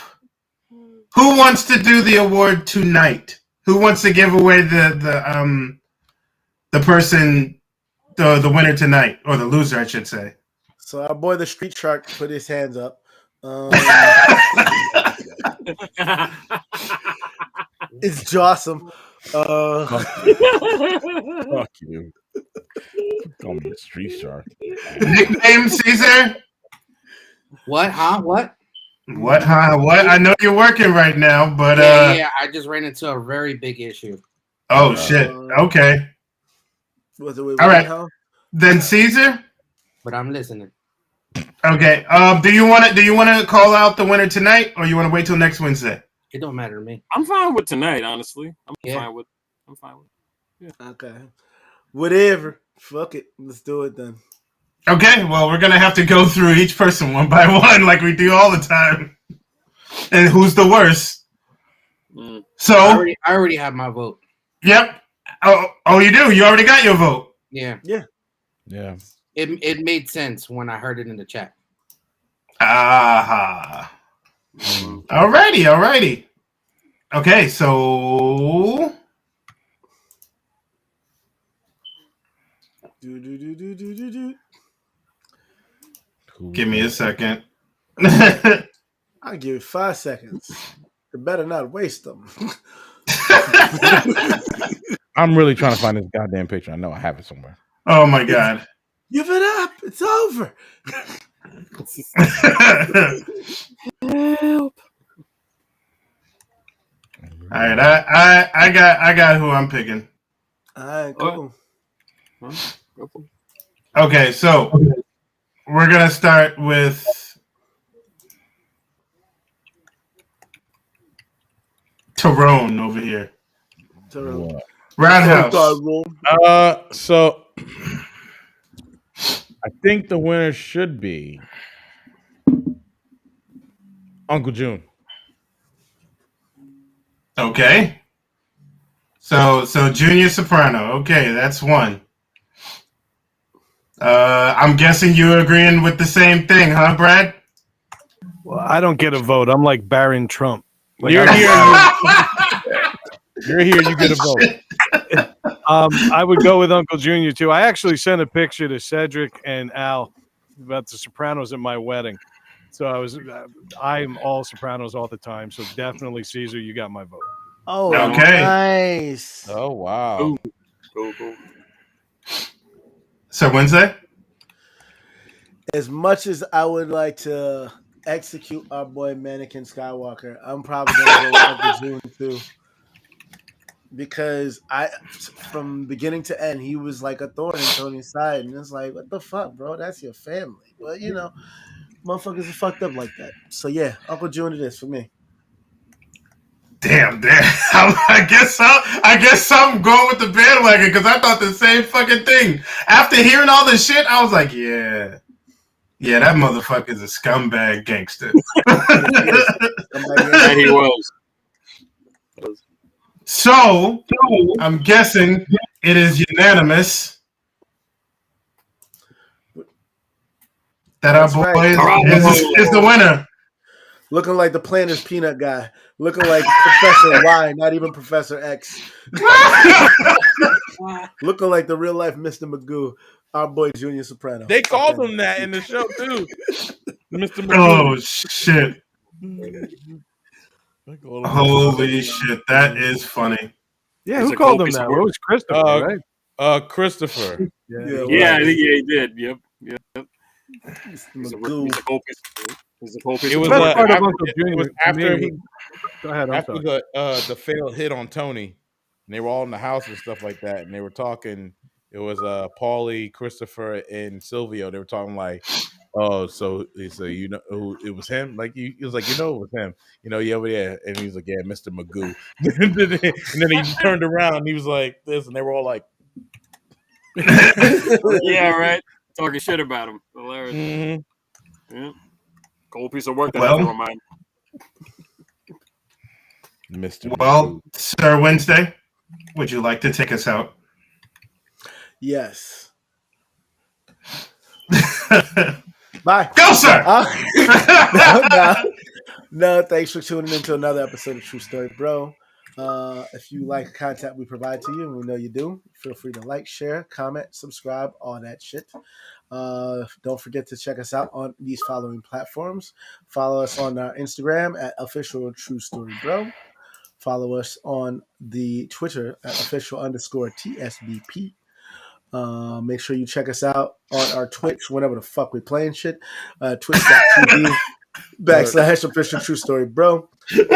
C: Who wants to do the award tonight? Who wants to give away the person the winner tonight, or the loser, I should say?
A: So our boy the Street Shark put his hands up. It's Jossum.
B: Fuck you. Call me the Street Shark.
C: Nickname Caesar.
F: What? Huh? What?
C: What? Huh? What? I know you're working right now, but
F: Yeah. I just ran into a very big issue.
C: Oh shit. Okay.
A: Was it with
C: All right.
A: Huh?
C: Then Caesar.
F: But I'm listening.
C: Okay. Do you want to call out the winner tonight, or you want to wait till next Wednesday?
F: It don't matter to me.
E: I'm fine with tonight, honestly. I'm fine with.
A: Okay. Whatever. Fuck it. Let's do it then.
C: Okay. Well, we're gonna have to go through each person one by one, like we do all the time. And who's the worst? So
F: I already have my vote.
C: Yep. Oh, you do. You already got your vote.
F: Yeah. It made sense when I heard it in the chat.
C: Aha. Alrighty. Okay, so give me a second.
A: I'll give you 5 seconds. You better not waste them.
B: I'm really trying to find this goddamn picture. I know I have it somewhere.
C: Oh my god.
A: Give it up. It's over.
E: Help.
C: All right, I got who I'm picking.
A: All right, cool.
C: Okay, so we're gonna start with Tyrone over here.
A: Tyrone.
C: Roundhouse.
B: So I think the winner should be Uncle June.
C: Okay. So Junior Soprano. Okay, that's one. I'm guessing you're agreeing with the same thing, huh, Brad?
D: Well, I don't get a vote. I'm like Baron Trump. Like,
B: You're here. You're here. You get a vote.
D: I would go with Uncle Junior too. I actually sent a picture to Cedric and Al about the Sopranos at my wedding. So I'm all Sopranos all the time. So definitely Caesar, you got my vote.
A: Oh,
C: okay.
A: Nice.
B: Oh wow.
E: Cool.
C: So Wednesday?
A: As much as I would like to execute our boy Mannequin Skywalker, I'm probably gonna go with Uncle June too. Because from beginning to end, he was like a thorn in Tony's side, and it's like, what the fuck, bro? That's your family. Well, motherfuckers are fucked up like that. So yeah, Uncle June it is for me.
C: Damn. I guess I'm going with the bandwagon because I thought the same fucking thing. After hearing all this shit, I was like, yeah, that motherfucker's a scumbag gangster.
E: That he was.
C: So I'm guessing it is unanimous that our boy is the winner.
A: Looking like the Planters peanut guy. Looking like Professor Y, not even Professor X. Looking like the real life Mr. Magoo, our boy Junior Soprano.
B: They called him that in the show too. Mr. Magoo.
C: Oh shit. Holy shit, that is funny.
D: Yeah, who called him that? It was Christopher, right?
B: Christopher.
E: Yeah, I think he did. Yep. He's a copious.
B: It was after he.
D: Go ahead.
B: After the failed hit on Tony, and they were all in the house and stuff like that, and they were talking. It was Paulie, Christopher, and Silvio. They were talking like, Oh, so you know who it was him? Like he was like, you know, it was him. You know, yeah, and he was like, yeah, Mr. Magoo. And then he turned around and he was like this, and they were all like,
E: Yeah, right. Talking shit about him. Hilarious.
B: mm-hmm.
E: Yeah. Cold piece of work that
C: Well-
E: I can remind.
B: Mr.
C: Well,
B: Magoo.
C: Sir Wednesday, would you like to take us out?
A: Yes. Bye.
C: Go, sir!
A: No, thanks for tuning in to another episode of True Story Bro. If you like the content we provide to you, and we know you do, feel free to like, share, comment, subscribe, all that shit. Don't forget to check us out on these following platforms. Follow us on our Instagram at official True Story Bro. Follow us on the Twitter at official_TSBP. Make sure you check us out on our Twitch whenever the fuck we playing shit. Twitch.tv/official True Story Bro.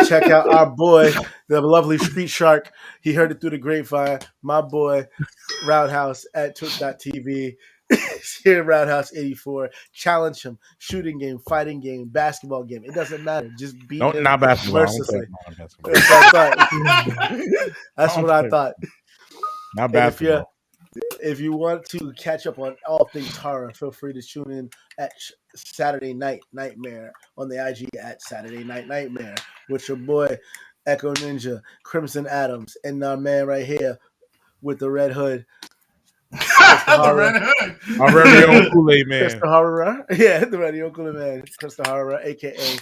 A: Check out our boy, the lovely Street Shark. He heard it through the grapevine. My boy, Roundhouse at twitch.tv. Here at Roundhouse 84. Challenge him. Shooting game, fighting game, basketball game. It doesn't matter. Just beat him
B: Not basketball.
A: mercilessly.
B: Not
A: That's what I thought. That's what I thought.
B: Not basketball.
A: If you want to catch up on all things horror, feel free to tune in at Saturday Night Nightmare on the IG at Saturday Night Nightmare with your boy Echo Ninja, Crimson Adams, and our man right here with the red hood.
C: The Red Hood.
B: Our very own Kool-Aid man.
A: Krista Horror. Yeah, the radio cool man. Krista Horror, aka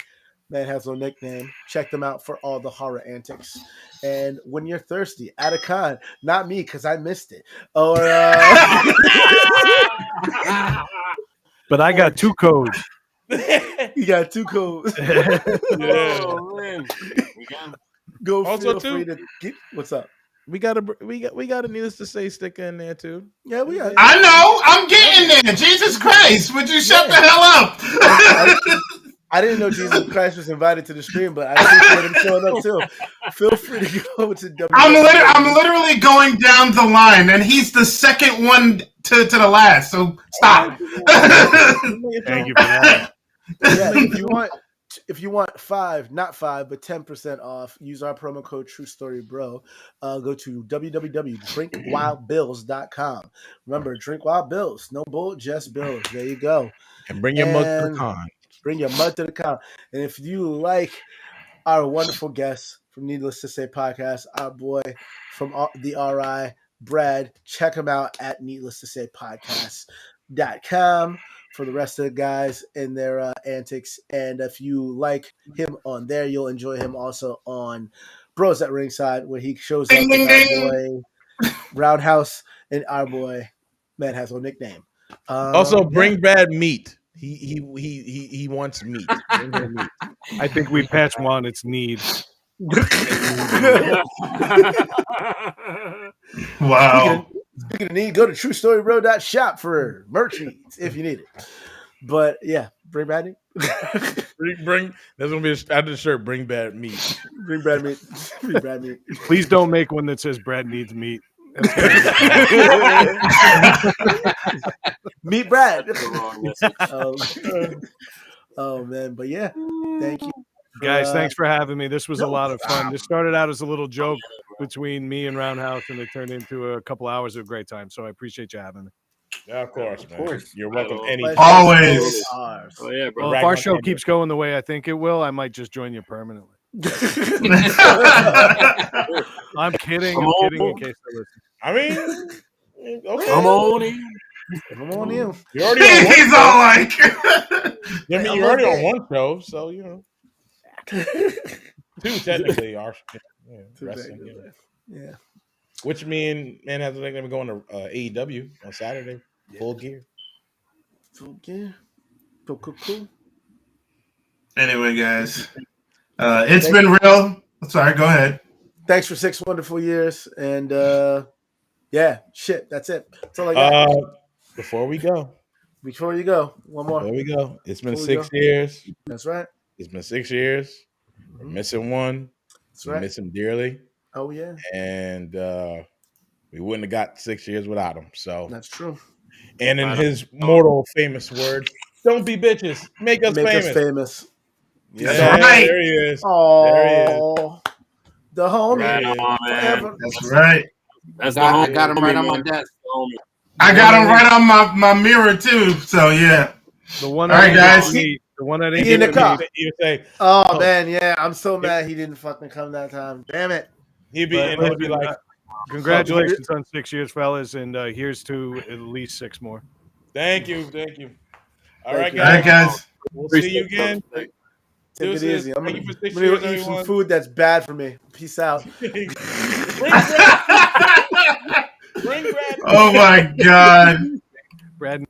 A: Man Has No Nickname. Check them out for all the horror antics. And when you're thirsty, at a con, not me because I missed it. Or
D: But I got 2 codes.
A: you got 2 codes.
E: Oh, man.
A: Go
B: Also,
A: feel free to get, what's up?
B: We got a needless to say sticker in there too.
A: Yeah, we got.
C: I know. I'm getting there. Jesus Christ. Would you shut the hell up?
A: I didn't know Jesus Christ was invited to the stream, but I appreciate him showing up too. Feel free to go to
C: I'm literally going down the line, and he's the second one to the last. So stop.
D: Thank you for that.
A: Yeah, if you want 10% off, use our promo code True Story Bro. Go to www.drinkwildbills.com. Remember, drink wild bills, no bull, just bills. There you go.
B: And bring your mug to the con.
A: Bring your mug to the con. And if you like our wonderful guest from Needless to Say podcast, our boy from the RI, Brad, check him out at needless to say podcast.com for the rest of the guys and their antics. And if you like him on there, you'll enjoy him also on Bros at Ringside, where he shows up with our boy Roundhouse and our boy Man Has No Nickname.
B: Also, bring Brad meat. He wants meat. Bring him meat.
D: I think we patch one. It's need.
C: Wow.
A: Speaking of need, go to truestorybro.shop for merch needs if you need it. But yeah, bring Brad meat.
B: Bring. There's gonna be after the shirt. Bring Brad meat.
A: Bring Brad meat. Bring Brad meat.
D: Please don't make one that says Brad needs meat.
A: Meet Brad. Oh man, but yeah, thank you.
D: Guys, thanks for having me. This was a lot of fun. This started out as a little joke between me and Roundhouse, and it turned into a couple hours of great time. So I appreciate you having me.
B: Yeah, of course, man.
F: Of course.
B: You're welcome.
A: Pleasure.
C: Always.
A: Ours.
E: Oh, yeah, bro.
D: Well, if our show keeps going the way I think it will, I might just join you permanently. I'm kidding. I'm kidding in case they listen.
B: I mean, okay.
E: Come on in.
A: Come on in.
B: You're already on one
C: He's all like.
B: I mean, you're already on one show, so you know. 2 technically are. Yeah, wrestling,
A: Yeah.
B: Which me and Man Has No Nickname going to AEW on Saturday. Full gear.
A: Okay. Cool.
C: Anyway, guys, it's been real. Sorry, go ahead.
A: Thanks for 6 wonderful years, and yeah, shit, that's it. That's all I got.
B: Before we go,
A: Before you go, one more.
B: there we go. It's been
A: Before we
B: 6 years.
A: That's right.
B: It's been 6 years. We're missing one.
A: That's
B: We
A: right.
B: miss him dearly,
A: Oh yeah,
B: and we wouldn't have got 6 years without him. So,
A: that's true.
B: and in his mortal famous words, Don't be bitches. Make us
A: Make
B: famous.
A: us famous.
B: Yeah,
C: That's right.
B: there he is.
A: Oh,
B: There he is.
A: the homie.
E: Right on, man.
A: Forever.
C: That's right.
E: That's
F: I
E: the
F: got him right on my
E: man.
F: desk.
C: I got him right on my mirror too. So yeah.
D: The one
C: All
D: that
C: right, guys.
D: The one that
A: He in the car.
B: He would say,
A: Oh man, yeah. I'm so mad he didn't fucking come that time. Damn it.
B: he'd be,
D: But
B: and he'd be
D: listen,
B: like,
D: congratulations on 6 years, fellas, and here's to at least 6 more.
B: thank you. All right,
A: Thank you.
C: All right,
B: guys.
C: guys.
B: We'll see you again.
A: Take
B: Deuces.
A: it easy. I'm
B: Thank
A: gonna,
B: you for 6
A: I'm gonna
B: years,
A: go eat some
B: everyone.
A: food that's bad for me. Peace out.
B: Bring Brad.
C: Oh my God.
D: Brad.